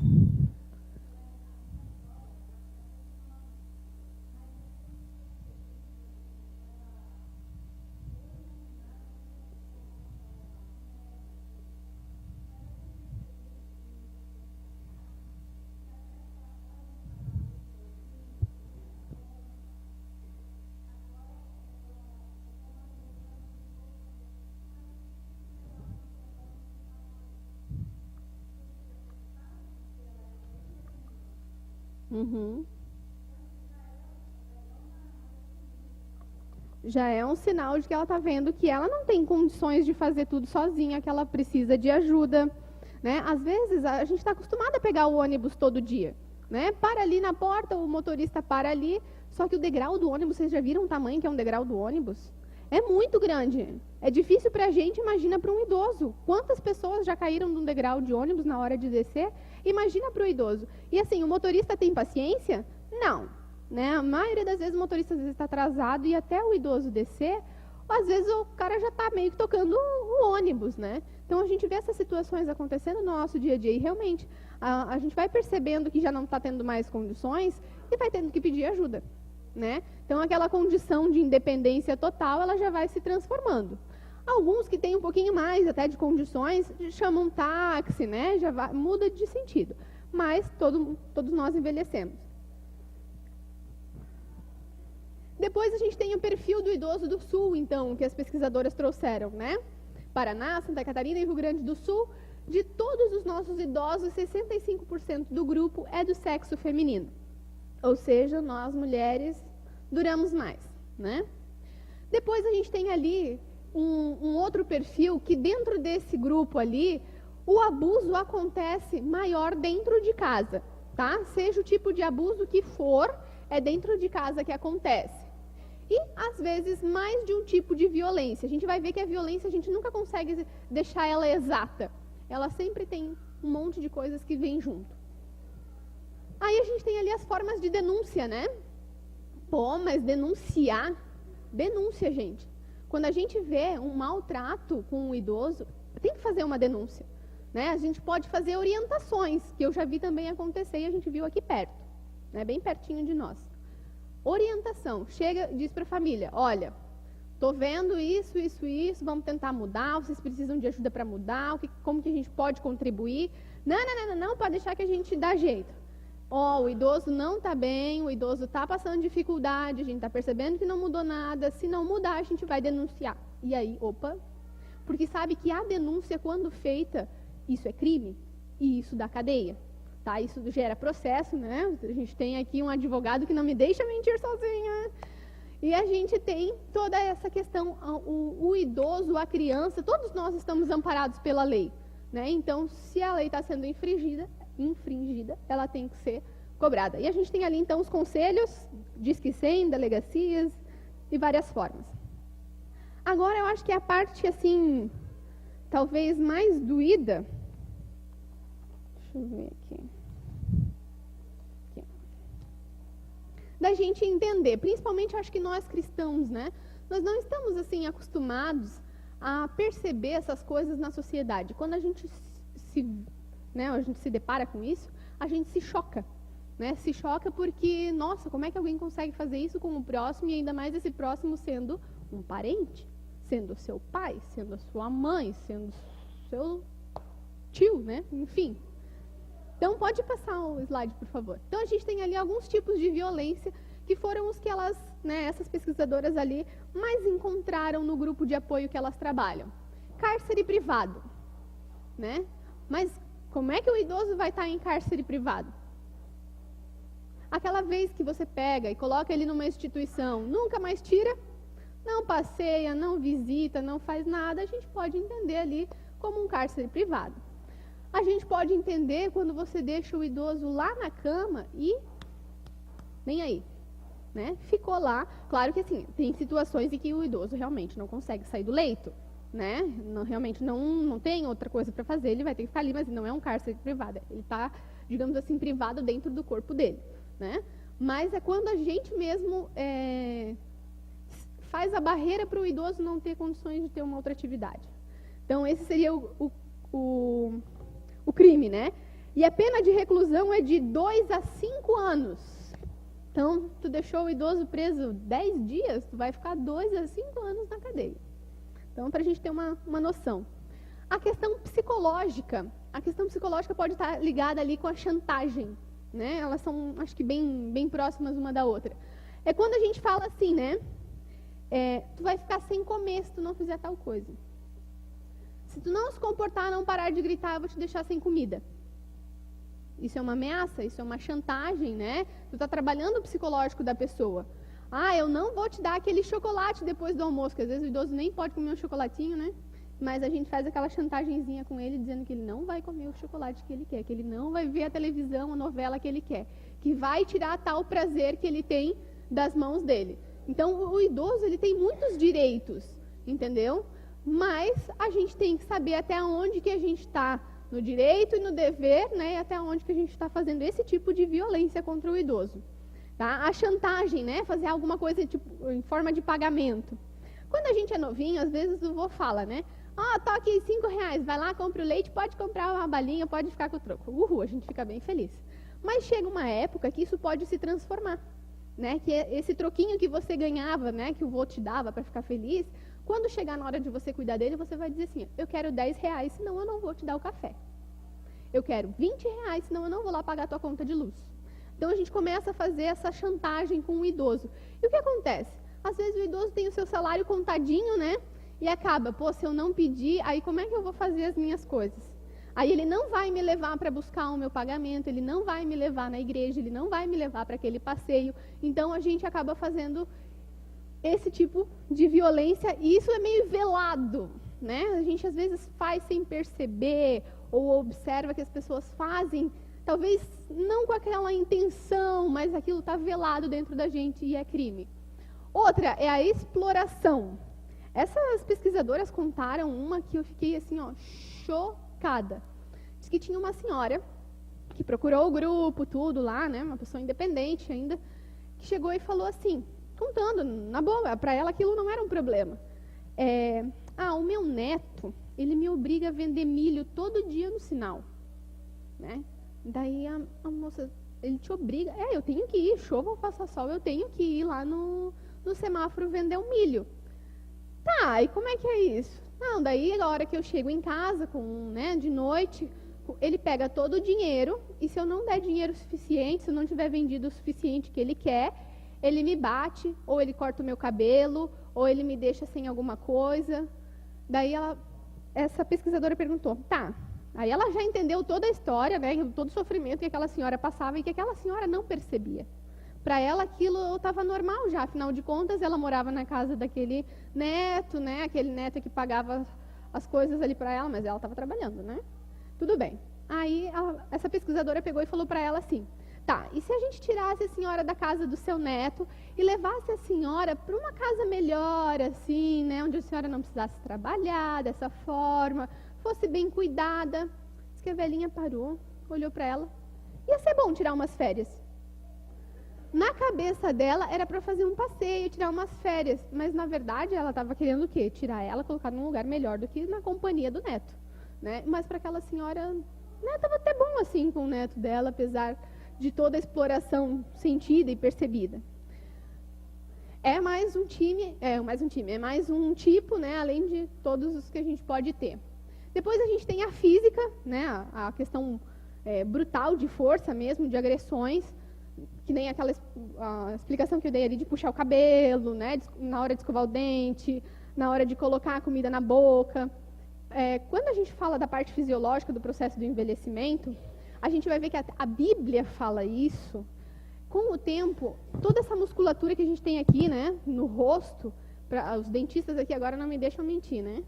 Uhum. Já é um sinal de que ela está vendo que ela não tem condições de fazer tudo sozinha, que ela precisa de ajuda. Né? Às vezes, a gente está acostumada a pegar o ônibus todo dia. Né? Para ali na porta, o motorista para ali, só que o degrau do ônibus, vocês já viram o tamanho que é um degrau do ônibus? É muito grande. É difícil para a gente, imagina para um idoso. Quantas pessoas já caíram num degrau de ônibus na hora de descer? Imagina para o idoso. E assim, o motorista tem paciência? Não. Né? A maioria das vezes o motorista às vezes está atrasado e até o idoso descer, às vezes o cara já está meio que tocando o ônibus. Né? Então a gente vê essas situações acontecendo no nosso dia a dia e realmente a gente vai percebendo que já não está tendo mais condições e vai tendo que pedir ajuda. Né? Então aquela condição de independência total, ela já vai se transformando. Alguns que têm um pouquinho mais até de condições, chamam táxi, né? Já muda de sentido. Mas todos nós envelhecemos. Depois a gente tem o perfil do idoso do Sul, então, que as pesquisadoras trouxeram, né? Paraná, Santa Catarina e Rio Grande do Sul, de todos os nossos idosos, 65% do grupo é do sexo feminino. Ou seja, nós mulheres duramos mais, né? Depois a gente tem ali um outro perfil que dentro desse grupo ali, o abuso acontece maior dentro de casa, tá? Seja o tipo de abuso que for, é dentro de casa que acontece. E, às vezes, mais de um tipo de violência. A gente vai ver que a violência, a gente nunca consegue deixar ela exata. Ela sempre tem um monte de coisas que vêm junto. Aí a gente tem ali as formas de denúncia, né? Pô, mas denunciar? Denúncia, gente. Quando a gente vê um maltrato com um idoso, tem que fazer uma denúncia. Né? A gente pode fazer orientações, que eu já vi também acontecer e a gente viu aqui perto, né? Bem pertinho de nós. Orientação. Chega, diz para a família, olha, estou vendo isso, vamos tentar mudar, vocês precisam de ajuda para mudar, como que a gente pode contribuir? Não, pode deixar que a gente dá jeito. O idoso não está bem, o idoso está passando dificuldade, a gente está percebendo que não mudou nada, se não mudar, a gente vai denunciar. E aí, porque sabe que a denúncia, quando feita, isso é crime e isso dá cadeia. Tá? Isso gera processo, né? A gente tem aqui um advogado que não me deixa mentir sozinha. E a gente tem toda essa questão, o idoso, a criança, todos nós estamos amparados pela lei. Né? Então, se a lei está sendo infringida, ela tem que ser cobrada. E a gente tem ali, então, os conselhos, Disque 100, delegacias e várias formas. Agora, eu acho que a parte, assim, talvez mais doída... Deixa eu ver aqui. Da gente entender, principalmente, acho que nós cristãos, né? Nós não estamos, assim, acostumados a perceber essas coisas na sociedade. Quando a gente se depara com isso, a gente se choca, né? Se choca porque, nossa, como é que alguém consegue fazer isso com o próximo e ainda mais esse próximo sendo um parente, sendo seu pai, sendo a sua mãe, sendo seu tio, né? Enfim. Então, pode passar o slide, por favor. Então, a gente tem ali alguns tipos de violência que foram os que elas, né, essas pesquisadoras ali, mais encontraram no grupo de apoio que elas trabalham. Cárcere privado, né? Mas como é que o idoso vai estar em cárcere privado? Aquela vez que você pega e coloca ele numa instituição, nunca mais tira, não passeia, não visita, não faz nada, a gente pode entender ali como um cárcere privado. A gente pode entender quando você deixa o idoso lá na cama e nem aí, né? Ficou lá. Claro que assim, tem situações em que o idoso realmente não consegue sair do leito, né? Realmente não tem outra coisa para fazer, ele vai ter que ficar ali, mas não é um cárcere privado, ele está, digamos assim, privado dentro do corpo dele, né? Mas é quando a gente mesmo faz a barreira para o idoso não ter condições de ter uma outra atividade. Então, esse seria o crime, né? E a pena de reclusão é de 2 a 5 anos. Então, tu deixou o idoso preso 10 dias, tu vai ficar 2 a 5 anos na cadeia. Então, para a gente ter uma noção. A questão psicológica pode estar ligada ali com a chantagem, né? Elas são, acho que bem próximas uma da outra. É quando a gente fala assim, né? Tu vai ficar sem comer se tu não fizer tal coisa. Se tu não se comportar, não parar de gritar, eu vou te deixar sem comida. Isso é uma ameaça, isso é uma chantagem, né? Tu está trabalhando o psicológico da pessoa. Eu não vou te dar aquele chocolate depois do almoço, que às vezes o idoso nem pode comer um chocolatinho, né? Mas a gente faz aquela chantagenzinha com ele, dizendo que ele não vai comer o chocolate que ele quer, que ele não vai ver a televisão, a novela que ele quer, que vai tirar tal prazer que ele tem das mãos dele. Então, o idoso, ele tem muitos direitos, entendeu? Mas a gente tem que saber até onde que a gente está no direito e no dever, né? E até onde que a gente está fazendo esse tipo de violência contra o idoso. Tá? A chantagem, né? Fazer alguma coisa tipo, em forma de pagamento. Quando a gente é novinho, às vezes o vô fala, né? Tá aqui R$5, vai lá, compra o leite, pode comprar uma balinha, pode ficar com o troco. A gente fica bem feliz. Mas chega uma época que isso pode se transformar, né? Que esse troquinho que você ganhava, né? Que o vô te dava para ficar feliz, quando chegar na hora de você cuidar dele, você vai dizer assim, eu quero R$10, senão eu não vou te dar o café. Eu quero R$20, senão eu não vou lá pagar a tua conta de luz. Então, a gente começa a fazer essa chantagem com o idoso. E o que acontece? Às vezes, o idoso tem o seu salário contadinho, né? E acaba, se eu não pedir, aí como é que eu vou fazer as minhas coisas? Aí ele não vai me levar para buscar o meu pagamento, ele não vai me levar na igreja, ele não vai me levar para aquele passeio. Então, a gente acaba fazendo esse tipo de violência, e isso é meio velado, né? A gente às vezes faz sem perceber, ou observa que as pessoas fazem, talvez não com aquela intenção, mas aquilo está velado dentro da gente e é crime. Outra é a exploração. Essas pesquisadoras contaram uma que eu fiquei assim, chocada. Diz que tinha uma senhora que procurou o grupo, tudo lá, né? Uma pessoa independente ainda, que chegou e falou assim, contando, na boa, para ela aquilo não era um problema. O meu neto, ele me obriga a vender milho todo dia no sinal, né? Daí a moça, ele te obriga, eu tenho que ir, chova ou faça sol, eu tenho que ir lá no semáforo vender um milho. Tá, e como é que é isso? Não, daí a hora que eu chego em casa, de noite, ele pega todo o dinheiro, e se eu não der dinheiro suficiente, se eu não tiver vendido o suficiente que ele quer, ele me bate, ou ele corta o meu cabelo, ou ele me deixa sem alguma coisa. Daí essa pesquisadora perguntou, tá, aí ela já entendeu toda a história, né, todo o sofrimento que aquela senhora passava e que aquela senhora não percebia. Para ela aquilo estava normal já, afinal de contas ela morava na casa daquele neto, né, aquele neto que pagava as coisas ali para ela, mas ela estava trabalhando, né? Tudo bem. Aí essa pesquisadora pegou e falou para ela assim, tá, e se a gente tirasse a senhora da casa do seu neto e levasse a senhora para uma casa melhor, assim, né, onde a senhora não precisasse trabalhar dessa forma, fosse bem cuidada? Diz que a velhinha parou, olhou para ela, ia ser bom tirar umas férias. Na cabeça dela era para fazer um passeio, tirar umas férias, mas na verdade ela estava querendo o quê? Tirar ela, colocar num lugar melhor do que na companhia do neto, né? Mas para aquela senhora, né, estava até bom assim com o neto dela, apesar de toda a exploração sentida e percebida. É mais um tipo, né, além de todos os que a gente pode ter. Depois a gente tem a física, né, a questão brutal de força mesmo, de agressões. que nem aquela a explicação que eu dei ali de puxar o cabelo, né, na hora de escovar o dente, na hora de colocar a comida na boca. Quando a gente fala da parte fisiológica do processo do envelhecimento, a gente vai ver que a Bíblia fala isso. Com o tempo, toda essa musculatura que a gente tem aqui, né, no rosto, os dentistas aqui agora não me deixam mentir, né?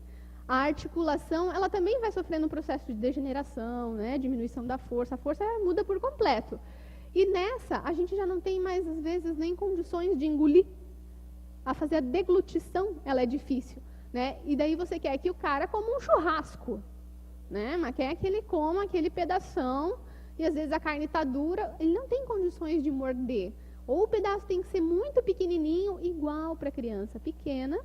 A articulação, ela também vai sofrendo um processo de degeneração, né, diminuição da força. A força muda por completo. E nessa, a gente já não tem mais, às vezes, nem condições de engolir. A fazer a deglutição, ela é difícil, né? E daí você quer que o cara coma um churrasco, né? Mas quer que ele coma aquele pedação, e às vezes a carne está dura, ele não tem condições de morder. Ou o pedaço tem que ser muito pequenininho, igual para criança pequena,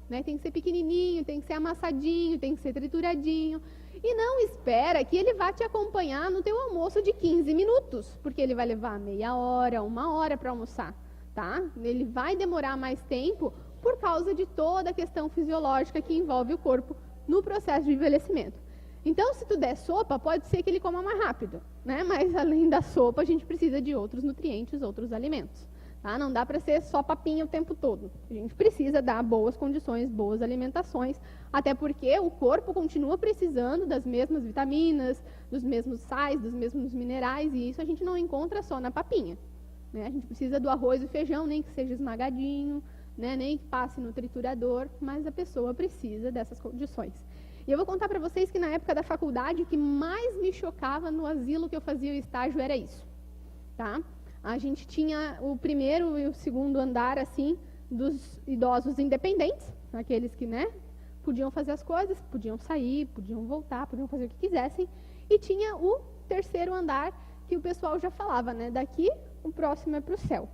né? Tem que ser pequenininho, tem que ser amassadinho, tem que ser trituradinho. E não espera que ele vá te acompanhar no teu almoço de 15 minutos, porque ele vai levar meia hora, 1 hora para almoçar, tá? Ele vai demorar mais tempo por causa de toda a questão fisiológica que envolve o corpo no processo de envelhecimento. Então, se tu der sopa, pode ser que ele coma mais rápido, né? Mas além da sopa, a gente precisa de outros nutrientes, outros alimentos. Tá? Não dá para ser só papinha o tempo todo. A gente precisa dar boas condições, boas alimentações, até porque o corpo continua precisando das mesmas vitaminas, dos mesmos sais, dos mesmos minerais, e isso a gente não encontra só na papinha, né? A gente precisa do arroz e feijão, nem que seja esmagadinho, né? Nem que passe no triturador, mas a pessoa precisa dessas condições. E eu vou contar para vocês que na época da faculdade, o que mais me chocava no asilo que eu fazia o estágio era isso, tá? A gente tinha o primeiro e o segundo andar, assim, dos idosos independentes, aqueles que, né, podiam fazer as coisas, podiam sair, podiam voltar, podiam fazer o que quisessem. E tinha o terceiro andar, que o pessoal já falava, né, daqui o próximo é para o céu.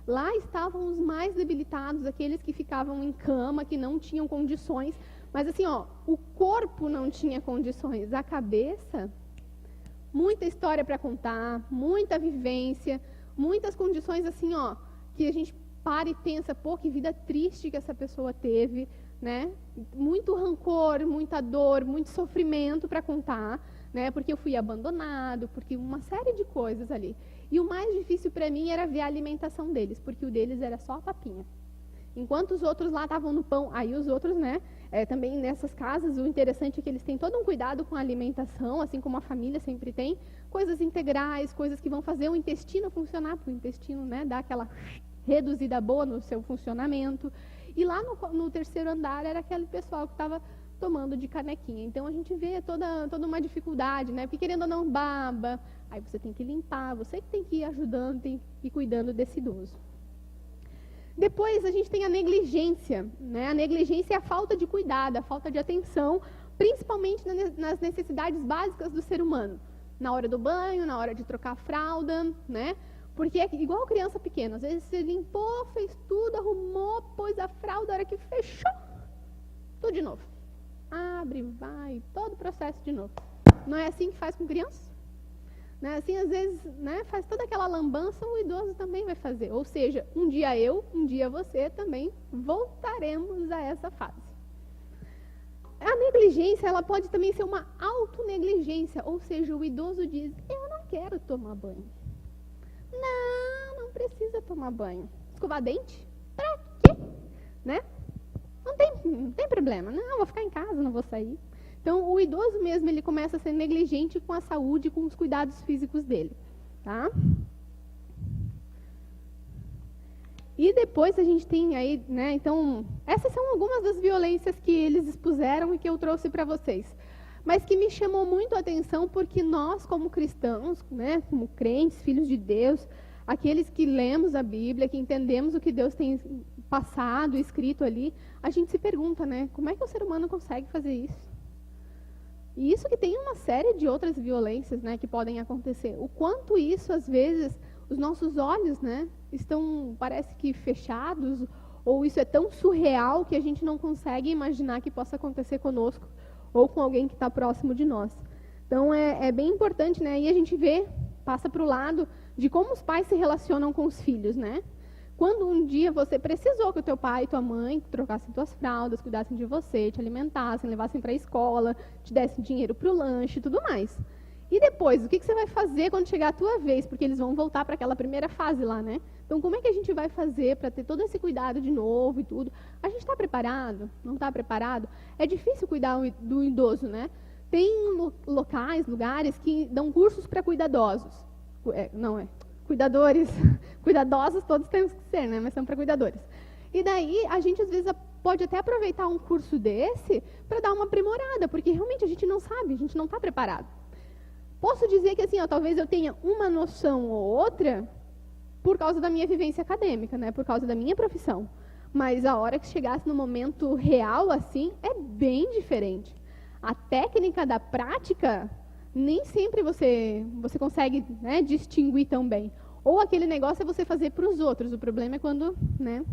Lá estavam os mais debilitados, aqueles que ficavam em cama, que não tinham condições. Mas assim, ó, o corpo não tinha condições, a cabeça, muita história para contar, muita vivência, muitas condições assim, ó, que a gente para e pensa, pô, que vida triste que essa pessoa teve, né? Muito rancor, muita dor, muito sofrimento para contar, né? Porque eu fui abandonado, porque uma série de coisas ali. E o mais difícil para mim era ver a alimentação deles, porque o deles era só a papinha. Enquanto os outros lá estavam no pão, aí os outros, né, também nessas casas, o interessante é que eles têm todo um cuidado com a alimentação, assim como a família sempre tem, coisas integrais, coisas que vão fazer o intestino funcionar, para o intestino, né, dar aquela reduzida boa no seu funcionamento. E lá no terceiro andar era aquele pessoal que estava tomando de canequinha. Então a gente vê toda uma dificuldade, né, porque querendo ou não baba, aí você tem que limpar, você que tem que ir ajudando, tem que ir cuidando desse idoso. Depois a gente tem a negligência, né? A negligência é a falta de cuidado, a falta de atenção, principalmente nas necessidades básicas do ser humano. Na hora do banho, na hora de trocar a fralda, né? Porque é igual criança pequena, às vezes você limpou, fez tudo, arrumou, pôs a fralda, a hora que fechou, tudo de novo. Abre, vai, todo o processo de novo. Não é assim que faz com criança? Né? Assim, às vezes, né, faz toda aquela lambança, o idoso também vai fazer. Ou seja, um dia eu, um dia você também voltaremos a essa fase. A negligência, ela pode também ser uma autonegligência. Ou seja, o idoso diz, eu não quero tomar banho. Não precisa tomar banho. Escovar dente? Pra quê? Né? Não tem problema. Não, vou ficar em casa, não vou sair. Então, o idoso mesmo, ele começa a ser negligente com a saúde, com os cuidados físicos dele, tá? E depois a gente tem aí, né, então, essas são algumas das violências que eles expuseram e que eu trouxe para vocês. Mas que me chamou muito a atenção porque nós, como cristãos, né, como crentes, filhos de Deus, aqueles que lemos a Bíblia, que entendemos o que Deus tem passado, escrito ali, a gente se pergunta, né, como é que o ser humano consegue fazer isso? E isso que tem uma série de outras violências, né, que podem acontecer. O quanto isso, às vezes, os nossos olhos, né, estão, parece que fechados, ou isso é tão surreal que a gente não consegue imaginar que possa acontecer conosco, ou com alguém que está próximo de nós. Então, é bem importante, né, e a gente vê, passa para o lado de como os pais se relacionam com os filhos, né? Quando um dia você precisou que o teu pai e tua mãe trocassem tuas fraldas, cuidassem de você, te alimentassem, levassem para a escola, te dessem dinheiro para o lanche e tudo mais. E depois, o que você vai fazer quando chegar a tua vez? Porque eles vão voltar para aquela primeira fase lá, né? Então, como é que a gente vai fazer para ter todo esse cuidado de novo e tudo? A gente está preparado? Não está preparado? É difícil cuidar do idoso, né? Tem locais, lugares que dão cursos para cuidadosos. Cuidadores. Cuidadosos todos temos que ser, né? Mas são para cuidadores. E daí, a gente às vezes pode até aproveitar um curso desse para dar uma aprimorada, porque realmente a gente não sabe, a gente não está preparado. Posso dizer que assim, talvez eu tenha uma noção ou outra por causa da minha vivência acadêmica, né? Por causa da minha profissão. Mas a hora que chegasse no momento real, assim, é bem diferente. A técnica da prática, nem sempre você consegue, né, distinguir tão bem. Ou aquele negócio é você fazer para os outros. O problema é quando, né,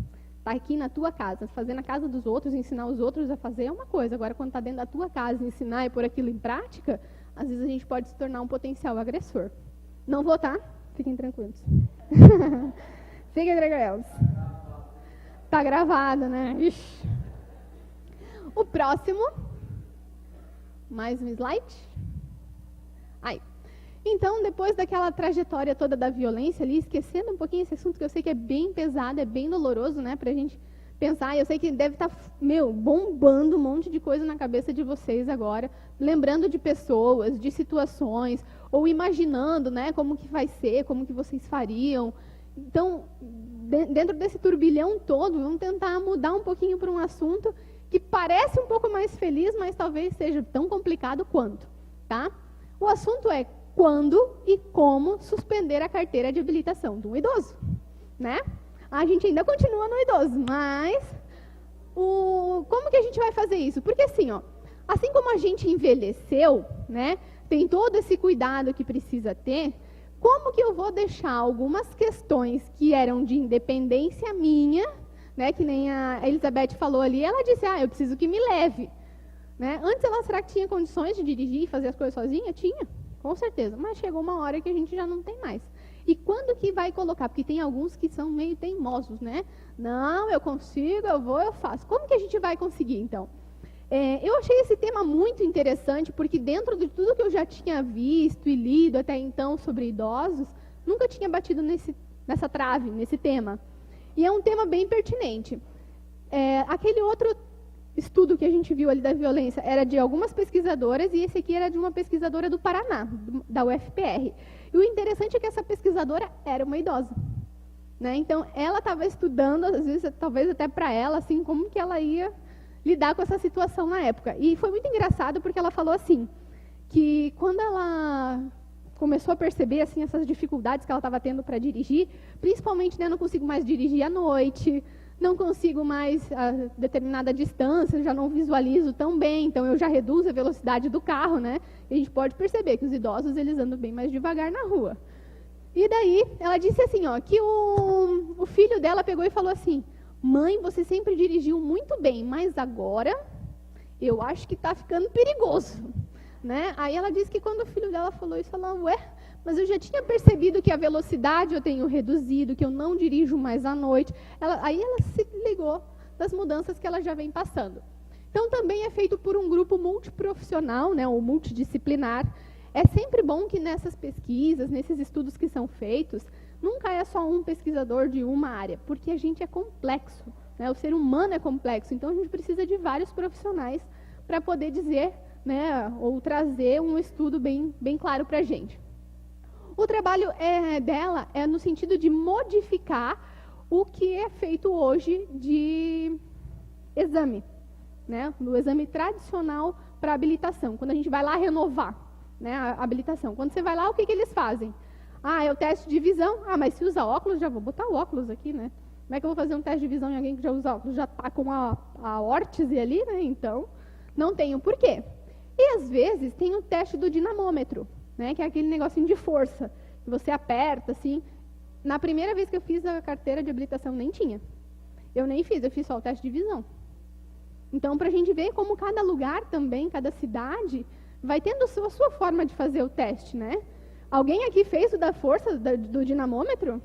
tá aqui na tua casa. Fazer na casa dos outros, ensinar os outros a fazer é uma coisa. Agora, quando está dentro da tua casa, ensinar e pôr aquilo em prática, às vezes a gente pode se tornar um potencial agressor. Não vou, tá? Fiquem tranquilos. Fiquem tranquilos. Tá gravado, né? Ixi. O próximo. Mais um slide. Aí. Então, depois daquela trajetória toda da violência ali, esquecendo um pouquinho esse assunto que eu sei que é bem pesado, é bem doloroso, né? Pra gente pensar, eu sei que deve estar, bombando um monte de coisa na cabeça de vocês agora, lembrando de pessoas, de situações, ou imaginando, né, como que vai ser, como que vocês fariam. Então, dentro desse turbilhão todo, vamos tentar mudar um pouquinho para um assunto que parece um pouco mais feliz, mas talvez seja tão complicado quanto, tá? O assunto é quando e como suspender a carteira de habilitação de um idoso, né? A gente ainda continua no idoso, mas como que a gente vai fazer isso? Porque assim, assim como a gente envelheceu, né, tem todo esse cuidado que precisa ter, como que eu vou deixar algumas questões que eram de independência minha, né, que nem a Elizabeth falou ali, ela disse, eu preciso que me leve. Né? Antes ela, será que tinha condições de dirigir e fazer as coisas sozinha? Tinha, com certeza, mas chegou uma hora que a gente já não tem mais. E quando que vai colocar? Porque tem alguns que são meio teimosos, né? Não, eu consigo, eu vou, eu faço. Como que a gente vai conseguir, então? Eu achei esse tema muito interessante, porque dentro de tudo que eu já tinha visto e lido até então sobre idosos, nunca tinha batido nessa trave, nesse tema. E é um tema bem pertinente. Aquele outro estudo que a gente viu ali da violência era de algumas pesquisadoras, e esse aqui era de uma pesquisadora do Paraná, da UFPR. E o interessante é que essa pesquisadora era uma idosa. Né? Então, ela estava estudando, às vezes, talvez até para ela, assim, como que ela ia lidar com essa situação na época. E foi muito engraçado, porque ela falou assim, que quando ela começou a perceber assim, essas dificuldades que ela estava tendo para dirigir, principalmente, né, não consigo mais dirigir à noite, não consigo mais a determinada distância, já não visualizo tão bem, então eu já reduzo a velocidade do carro, né? E a gente pode perceber que os idosos, eles andam bem mais devagar na rua. E daí, ela disse assim, que o filho dela pegou e falou assim, mãe, você sempre dirigiu muito bem, mas agora eu acho que está ficando perigoso. Né? Aí ela disse que quando o filho dela falou isso, ela falou, mas eu já tinha percebido que a velocidade eu tenho reduzido, que eu não dirijo mais à noite. Aí ela se ligou das mudanças que ela já vem passando. Então, também é feito por um grupo multiprofissional, né, ou multidisciplinar. É sempre bom que nessas pesquisas, nesses estudos que são feitos, nunca é só um pesquisador de uma área, porque a gente é complexo, né, o ser humano é complexo, então a gente precisa de vários profissionais para poder dizer, né, ou trazer um estudo bem claro para a gente. O trabalho dela é no sentido de modificar o que é feito hoje de exame, né? No exame tradicional para habilitação, quando a gente vai lá renovar, né, a habilitação. Quando você vai lá, o que eles fazem? É o teste de visão. Mas se usa óculos, já vou botar o óculos aqui, né? Como é que eu vou fazer um teste de visão em alguém que já usa óculos? Já está com a órtese ali, né? Então, não tem o porquê. E, às vezes, tem o teste do dinamômetro, né, que é aquele negocinho de força, que você aperta, assim. Na primeira vez que eu fiz a carteira de habilitação, nem tinha. Eu nem fiz, eu fiz só o teste de visão. Então, para a gente ver como cada lugar também, cada cidade, vai tendo a sua forma de fazer o teste, né? Alguém aqui fez o da força, do dinamômetro?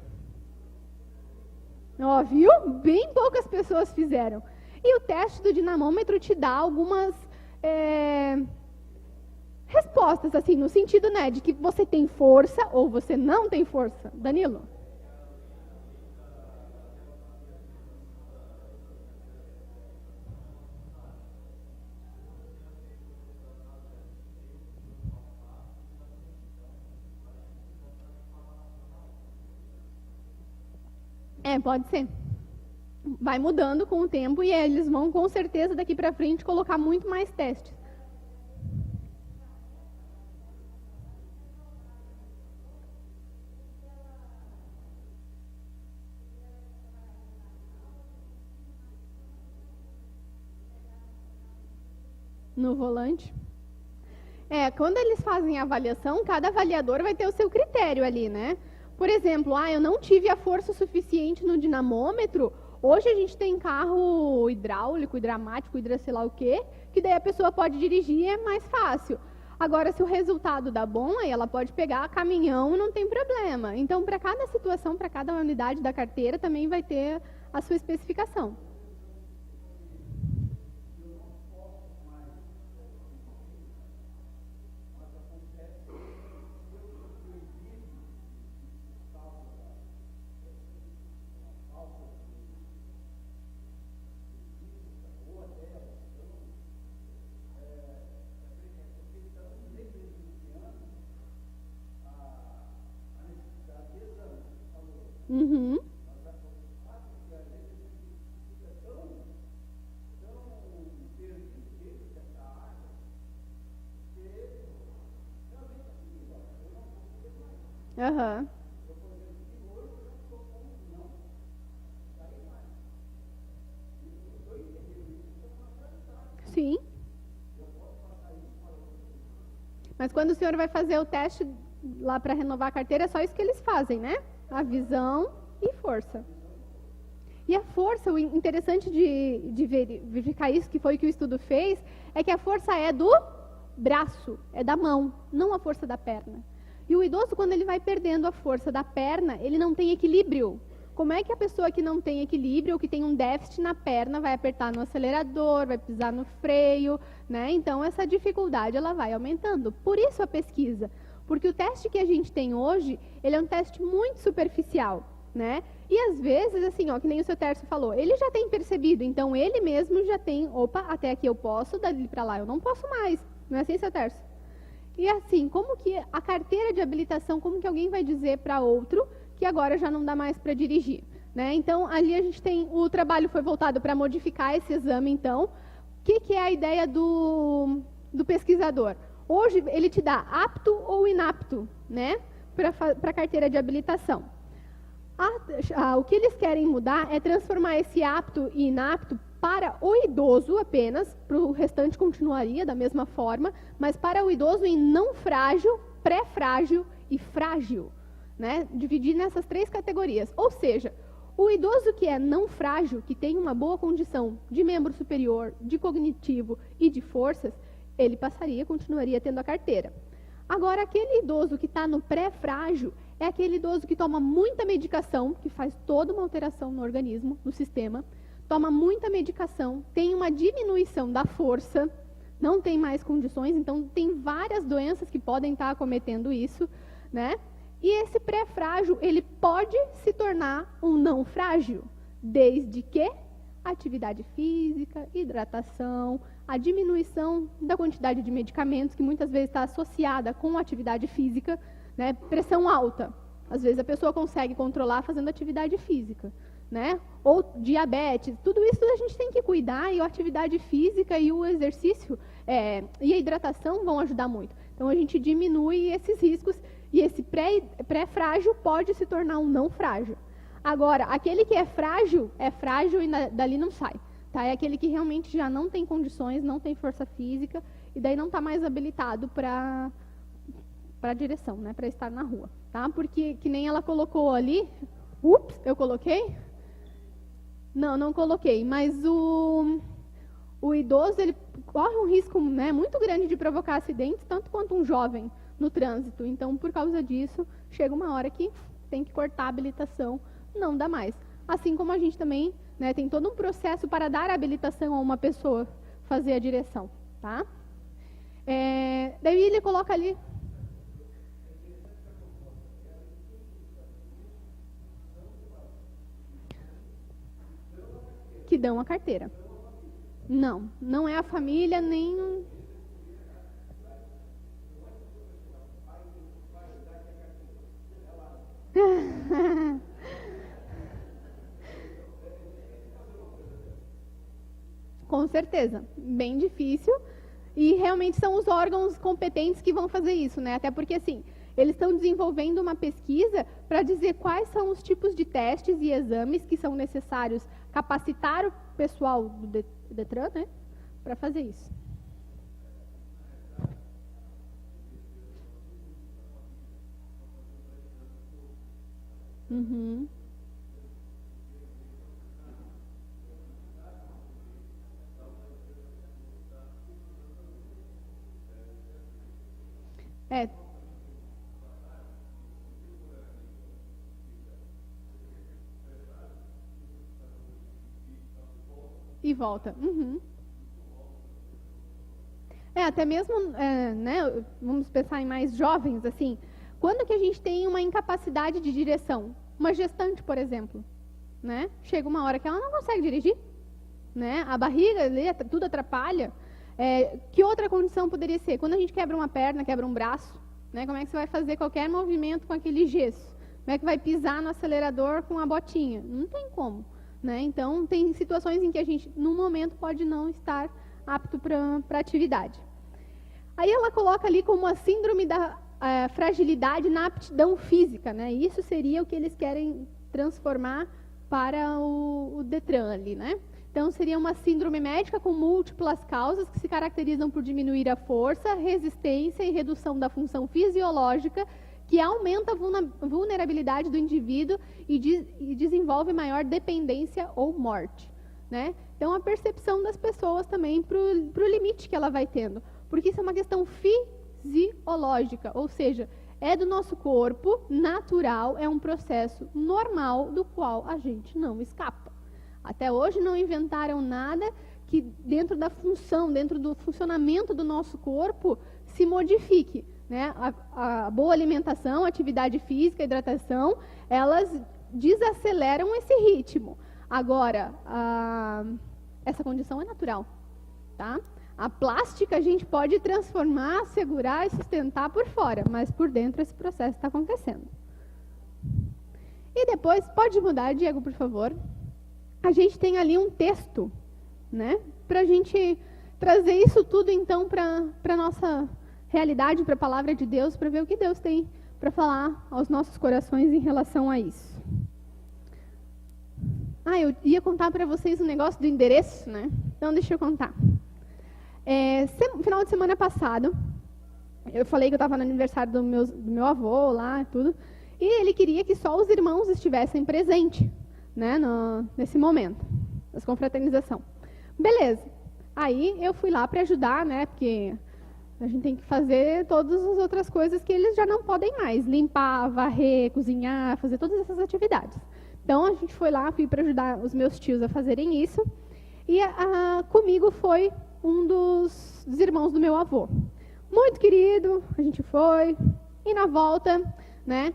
Viu? Bem poucas pessoas fizeram. E o teste do dinamômetro te dá algumas opostas, assim, no sentido, né, de que você tem força ou você não tem força. Danilo? Pode ser. Vai mudando com o tempo e eles vão, com certeza, daqui para frente, colocar muito mais testes. No volante. Quando eles fazem a avaliação, cada avaliador vai ter o seu critério ali, né? Por exemplo, eu não tive a força suficiente no dinamômetro. Hoje a gente tem carro hidráulico, hidramático, sei lá o quê, que daí a pessoa pode dirigir, é mais fácil. Agora, se o resultado dá bom, aí ela pode pegar caminhão, não tem problema. Então, para cada situação, para cada unidade da carteira, também vai ter a sua especificação. Uhum. Aham. Sim. Mas quando o senhor vai fazer o teste lá para renovar a carteira, é só isso que eles fazem, né? A visão e força. E a força, o interessante de verificar isso, que foi o que o estudo fez, é que a força é do braço, é da mão, não a força da perna. E o idoso, quando ele vai perdendo a força da perna, ele não tem equilíbrio. Como é que a pessoa que não tem equilíbrio, ou que tem um déficit na perna, vai apertar no acelerador, vai pisar no freio, né? Então, essa dificuldade, ela vai aumentando. Por isso a pesquisa. Porque o teste que a gente tem hoje, ele é um teste muito superficial, né? E às vezes, assim, que nem o seu Tércio falou, ele já tem percebido, então ele mesmo já tem, até aqui eu posso, dali para lá eu não posso mais. Não é assim, seu Tércio? E assim, como que a carteira de habilitação, como que alguém vai dizer para outro que agora já não dá mais para dirigir, né? Então, ali a gente tem, o trabalho foi voltado para modificar esse exame, então. O que é a ideia do pesquisador? Hoje, ele te dá apto ou inapto, né, para a carteira de habilitação. O que eles querem mudar é transformar esse apto e inapto para o idoso apenas, para o restante continuaria da mesma forma, mas para o idoso em não frágil, pré-frágil e frágil, né? Dividir nessas 3 categorias. Ou seja, o idoso que é não frágil, que tem uma boa condição de membro superior, de cognitivo e de forças, ele continuaria tendo a carteira. Agora, aquele idoso que está no pré-frágil é aquele idoso que toma muita medicação, que faz toda uma alteração no organismo, no sistema, toma muita medicação, tem uma diminuição da força, não tem mais condições, então tem várias doenças que podem estar acometendo isso, né? E esse pré-frágil, ele pode se tornar um não frágil, desde que atividade física, hidratação, a diminuição da quantidade de medicamentos, que muitas vezes está associada com atividade física, né? Pressão alta. Às vezes a pessoa consegue controlar fazendo atividade física, né? Ou diabetes. Tudo isso a gente tem que cuidar, e a atividade física e o exercício e a hidratação vão ajudar muito. Então a gente diminui esses riscos, e esse pré-frágil pode se tornar um não frágil. Agora, aquele que é frágil e dali não sai. Tá? É aquele que realmente já não tem condições, não tem força física, e daí não está mais habilitado para a direção, né? Para estar na rua. Tá? Porque, que nem ela colocou ali, eu coloquei? Não coloquei, mas o idoso, ele corre um risco, né, muito grande de provocar acidentes, tanto quanto um jovem no trânsito. Então, por causa disso, chega uma hora que tem que cortar a habilitação, não dá mais. Assim como a gente também, né, tem todo um processo para dar habilitação a uma pessoa fazer a direção, tá? Daí ele coloca ali. Que dão a carteira. Não, não é a família, nem... Com certeza, bem difícil. E realmente são os órgãos competentes que vão fazer isso, né? Até porque, assim, eles estão desenvolvendo uma pesquisa para dizer quais são os tipos de testes e exames que são necessários capacitar o pessoal do Detran, né, para fazer isso. Uhum. É. E volta. Uhum. Até mesmo, né, vamos pensar em mais jovens, assim, quando que a gente tem uma incapacidade de direção? Uma gestante, por exemplo, né? Chega uma hora que ela não consegue dirigir, né? A barriga, tudo atrapalha. Que outra condição poderia ser? Quando a gente quebra uma perna, quebra um braço, né? Como é que você vai fazer qualquer movimento com aquele gesso? Como é que vai pisar no acelerador com a botinha? Não tem como, né? Então, tem situações em que a gente, no momento, pode não estar apto para atividade. Aí ela coloca ali como a síndrome da fragilidade na aptidão física, né? Isso seria o que eles querem transformar para o Detran ali, né? Então, seria uma síndrome médica com múltiplas causas que se caracterizam por diminuir a força, resistência e redução da função fisiológica, que aumenta a vulnerabilidade do indivíduo e desenvolve maior dependência ou morte, né? Então, a percepção das pessoas também para o limite que ela vai tendo, porque isso é uma questão fisiológica, ou seja, é do nosso corpo, natural, é um processo normal do qual a gente não escapa. Até hoje não inventaram nada que dentro da função, dentro do funcionamento do nosso corpo se modifique, né? A boa alimentação, atividade física, hidratação, elas desaceleram esse ritmo. Agora, essa condição é natural, tá? A plástica a gente pode transformar, segurar e sustentar por fora, mas por dentro esse processo está acontecendo. E depois, pode mudar, Diego, por favor. A gente tem ali um texto, né? Para a gente trazer isso tudo, então, para a nossa realidade, para a palavra de Deus, para ver o que Deus tem para falar aos nossos corações em relação a isso. Eu ia contar para vocês um negócio do endereço, né? Então, deixa eu contar. Final de semana passado, eu falei que eu estava no aniversário do meu avô lá e tudo, e ele queria que só os irmãos estivessem presentes, né, nesse momento, das confraternização. Beleza. Aí eu fui lá para ajudar, né, porque a gente tem que fazer todas as outras coisas que eles já não podem mais, limpar, varrer, cozinhar, fazer todas essas atividades. Então a gente foi lá, fui para ajudar os meus tios a fazerem isso, e comigo foi um dos irmãos do meu avô. Muito querido, a gente foi, e na volta, né,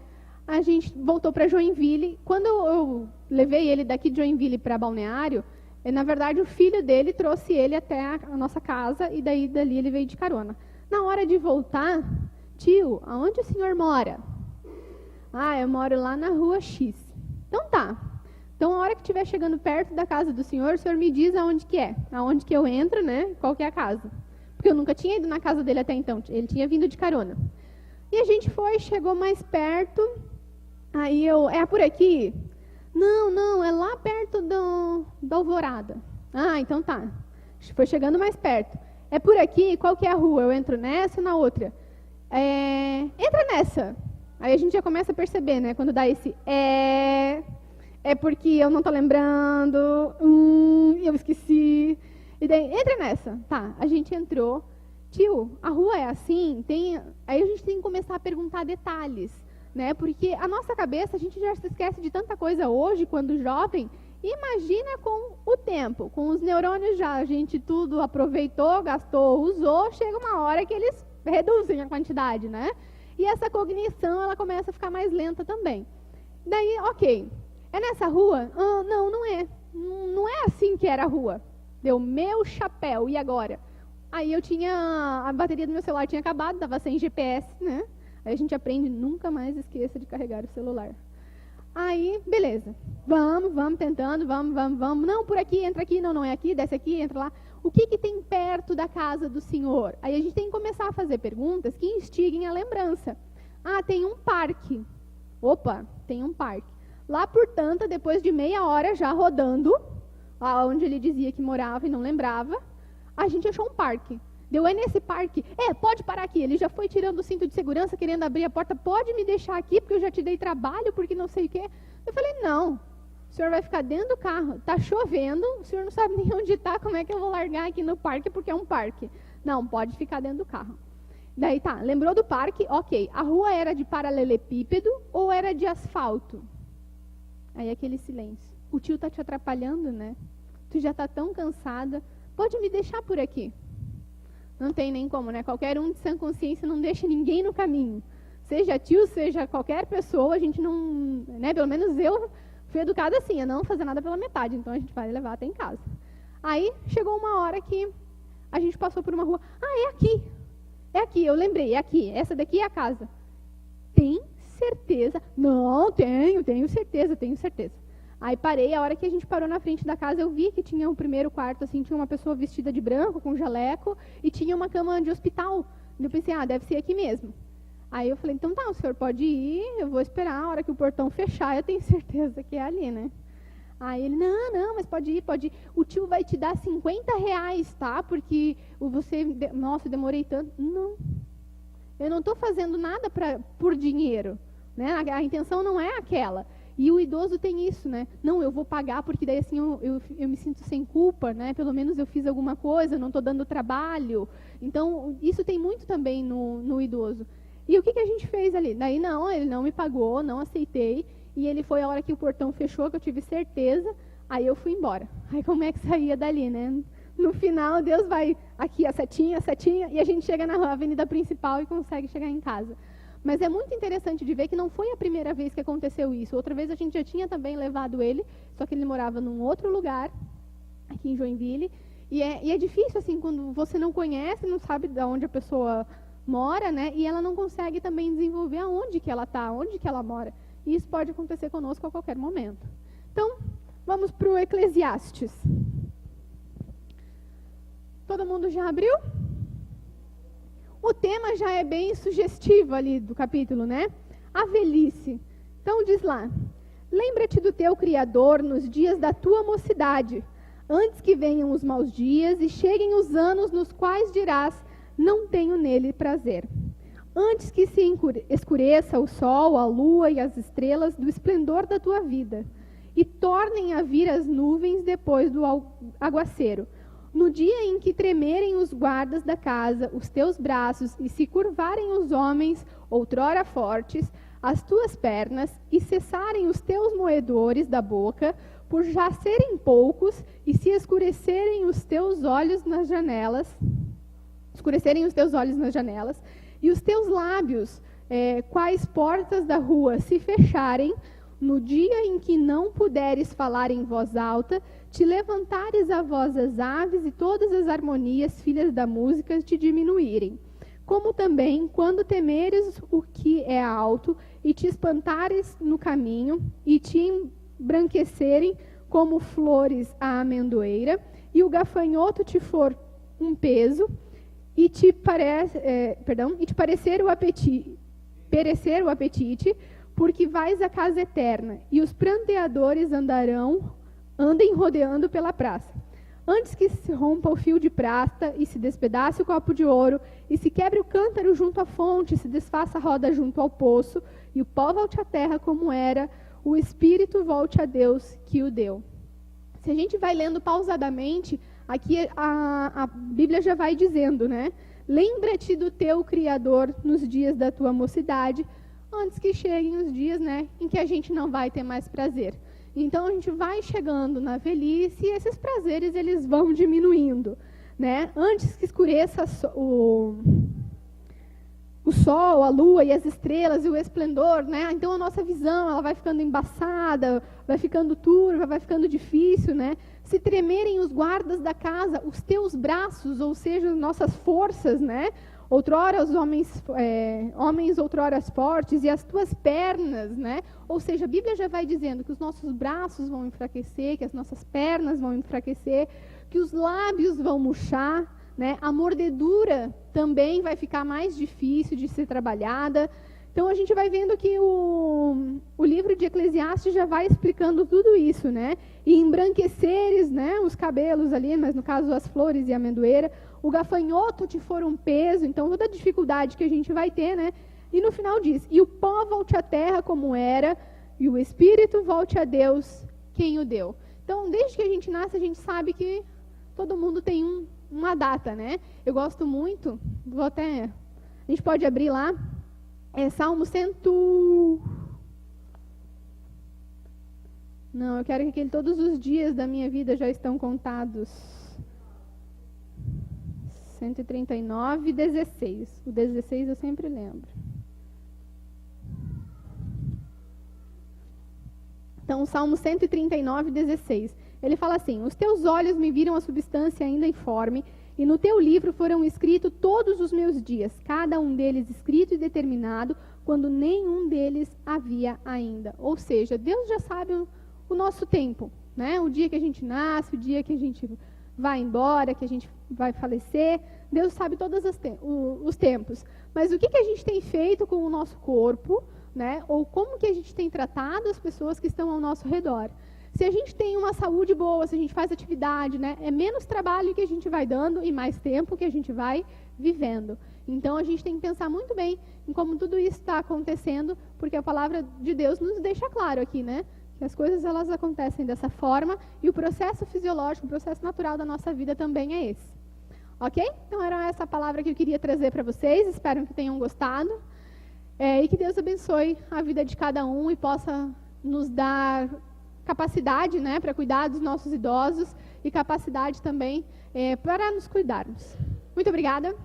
a gente voltou para Joinville. Quando eu levei ele daqui de Joinville para Balneário, na verdade o filho dele trouxe ele até a nossa casa, e dali ele veio de carona. Na hora de voltar, tio, aonde o senhor mora? Eu moro lá na rua X. Então tá. Então, a hora que estiver chegando perto da casa do senhor, o senhor me diz aonde que é, aonde que eu entro, né? Qual que é a casa. Porque eu nunca tinha ido na casa dele até então, ele tinha vindo de carona. E a gente chegou mais perto, aí é por aqui? Não, é lá perto da Alvorada. Então tá. Foi chegando mais perto. É por aqui? Qual que é a rua? Eu entro nessa ou na outra? Entra nessa. Aí a gente já começa a perceber, né? Quando dá esse é porque eu não estou lembrando, eu esqueci. E daí, entra nessa. Tá, a gente entrou. Tio, a rua é assim? Aí a gente tem que começar a perguntar detalhes, né? Porque a nossa cabeça, a gente já se esquece de tanta coisa hoje, quando jovem, Imagina com o tempo, com os neurônios já, a gente tudo aproveitou, gastou, usou, chega uma hora que eles reduzem a quantidade, né? E essa cognição, ela começa a ficar mais lenta também. Daí, ok, é nessa rua? Não, não é. Não é assim que era a rua. Deu meu chapéu, e agora? Aí eu tinha, a bateria do meu celular tinha acabado, estava sem GPS, né? Aí a gente aprende, nunca mais esqueça de carregar o celular. Aí, beleza. Vamos tentando, vamos. Não, por aqui, entra aqui, não é aqui, desce aqui, entra lá. O que tem perto da casa do senhor? Aí a gente tem que começar a fazer perguntas que instiguem a lembrança. Ah, tem um parque. Opa, tem um parque. Lá por tanto, depois de meia hora já rodando, onde ele dizia que morava e não lembrava, a gente achou um parque. Deu, é nesse parque? Pode parar aqui. Ele já foi tirando o cinto de segurança, querendo abrir a porta. Pode me deixar aqui, porque eu já te dei trabalho, porque não sei o quê. Eu falei, não. O senhor vai ficar dentro do carro. Está chovendo, o senhor não sabe nem onde está. Como é que eu vou largar aqui no parque, porque é um parque? Não, pode ficar dentro do carro. Daí tá, lembrou do parque? Ok. A rua era de paralelepípedo ou era de asfalto? Aí aquele silêncio. O tio está te atrapalhando, né? Tu já está tão cansada. Pode me deixar por aqui. Não tem nem como, né? Qualquer um de sã consciência não deixa ninguém no caminho. Seja tio, seja qualquer pessoa, a gente não... né? Pelo menos eu fui educada assim, a não fazer nada pela metade. Então a gente vai levar até em casa. Aí chegou uma hora que a gente passou por uma rua. Ah, é aqui. É aqui, eu lembrei, é aqui. Essa daqui é a casa. Tem certeza? Não, tenho certeza. Aí parei, a hora que a gente parou na frente da casa, eu vi que tinha o primeiro quarto, assim, tinha uma pessoa vestida de branco, com jaleco, e tinha uma cama de hospital. Eu pensei, deve ser aqui mesmo. Aí eu falei, então tá, o senhor pode ir, eu vou esperar, a hora que o portão fechar, eu tenho certeza que é ali, né? Aí ele, não, mas pode ir. O tio vai te dar R$50, tá? Porque você, nossa, eu demorei tanto. Não, eu não estou fazendo nada por dinheiro, né? A intenção não é aquela. E o idoso tem isso, né? Não, eu vou pagar porque daí assim eu me sinto sem culpa, né? Pelo menos eu fiz alguma coisa, eu não estou dando trabalho. Então, isso tem muito também no idoso. E o que a gente fez ali? Daí não, ele não me pagou, não aceitei. E ele foi a hora que o portão fechou, que eu tive certeza. Aí eu fui embora. Aí como é que saía dali, né? No final, Deus vai aqui, a setinha, e a gente chega na avenida principal e consegue chegar em casa. Mas é muito interessante de ver que não foi a primeira vez que aconteceu isso. Outra vez a gente já tinha também levado ele, só que ele morava num outro lugar, aqui em Joinville. E é difícil, assim, quando você não conhece, não sabe de onde a pessoa mora, né? E ela não consegue também desenvolver aonde que ela está, onde que ela mora. E isso pode acontecer conosco a qualquer momento. Então, vamos para o Eclesiastes. Todo mundo já abriu? O tema já é bem sugestivo ali do capítulo, né? A velhice. Então diz lá, lembra-te do teu Criador nos dias da tua mocidade, antes que venham os maus dias e cheguem os anos nos quais dirás, não tenho nele prazer. Antes que se escureça o sol, a lua e as estrelas do esplendor da tua vida, e tornem a vir as nuvens depois do aguaceiro, no dia em que tremerem os guardas da casa, os teus braços, e se curvarem os homens, outrora fortes, as tuas pernas, e cessarem os teus moedores da boca, por já serem poucos, e se escurecerem os teus olhos nas janelas, e os teus lábios, quais portas da rua, se fecharem, no dia em que não puderes falar em voz alta, te levantares a voz das aves e todas as harmonias, filhas da música, te diminuírem. Como também, quando temeres o que é alto, e te espantares no caminho, e te embranquecerem como flores a amendoeira, e o gafanhoto te for um peso, e te perecer o apetite, porque vais à casa eterna, e os pranteadores andem rodeando pela praça. Antes que se rompa o fio de prata, e se despedace o copo de ouro, e se quebre o cântaro junto à fonte, e se desfaça a roda junto ao poço, e o pó volte à terra como era, o espírito volte a Deus que o deu. Se a gente vai lendo pausadamente, aqui a Bíblia já vai dizendo, né? Lembra-te do teu Criador nos dias da tua mocidade, antes que cheguem os dias, né, em que a gente não vai ter mais prazer. Então a gente vai chegando na velhice e esses prazeres eles vão diminuindo, né? Antes que escureça o sol, a lua e as estrelas e o esplendor, né? Então a nossa visão ela vai ficando embaçada, vai ficando turva, vai ficando difícil, né? Se tremerem os guardas da casa, os teus braços, ou seja, nossas forças, né? Outrora os homens outrora fortes, e as tuas pernas, né? Ou seja, a Bíblia já vai dizendo que os nossos braços vão enfraquecer, que as nossas pernas vão enfraquecer, que os lábios vão murchar, né? A mordedura também vai ficar mais difícil de ser trabalhada. Então a gente vai vendo que o livro de Eclesiastes já vai explicando tudo isso, né? E embranqueceres, né, os cabelos ali, mas no caso as flores e a amendoeira, o gafanhoto te for um peso, então toda a dificuldade que a gente vai ter, né? E no final diz, e o pó volte à terra como era, e o espírito volte a Deus, quem o deu. Então, desde que a gente nasce, a gente sabe que todo mundo tem uma data, né? Eu gosto muito, a gente pode abrir lá, Salmo 100... Não, eu quero que todos os dias da minha vida já estão contados. 139, 16. O 16 eu sempre lembro. Então, o Salmo 139, 16. Ele fala assim, os teus olhos me viram a substância ainda informe, e no teu livro foram escritos todos os meus dias, cada um deles escrito e determinado, quando nenhum deles havia ainda. Ou seja, Deus já sabe o nosso tempo, né? O dia que a gente nasce, o dia que a gente vai embora, que a gente vai falecer. Deus sabe todos os tempos. Mas o que a gente tem feito com o nosso corpo, né? Ou como que a gente tem tratado as pessoas que estão ao nosso redor? Se a gente tem uma saúde boa, se a gente faz atividade, né? É menos trabalho que a gente vai dando e mais tempo que a gente vai vivendo. Então, a gente tem que pensar muito bem em como tudo isso está acontecendo, porque a palavra de Deus nos deixa claro aqui, né? Que as coisas elas acontecem dessa forma e o processo fisiológico, o processo natural da nossa vida também é esse. Ok? Então, era essa palavra que eu queria trazer para vocês. Espero que tenham gostado. E que Deus abençoe a vida de cada um e possa nos dar capacidade, né, para cuidar dos nossos idosos e capacidade também para nos cuidarmos. Muito obrigada.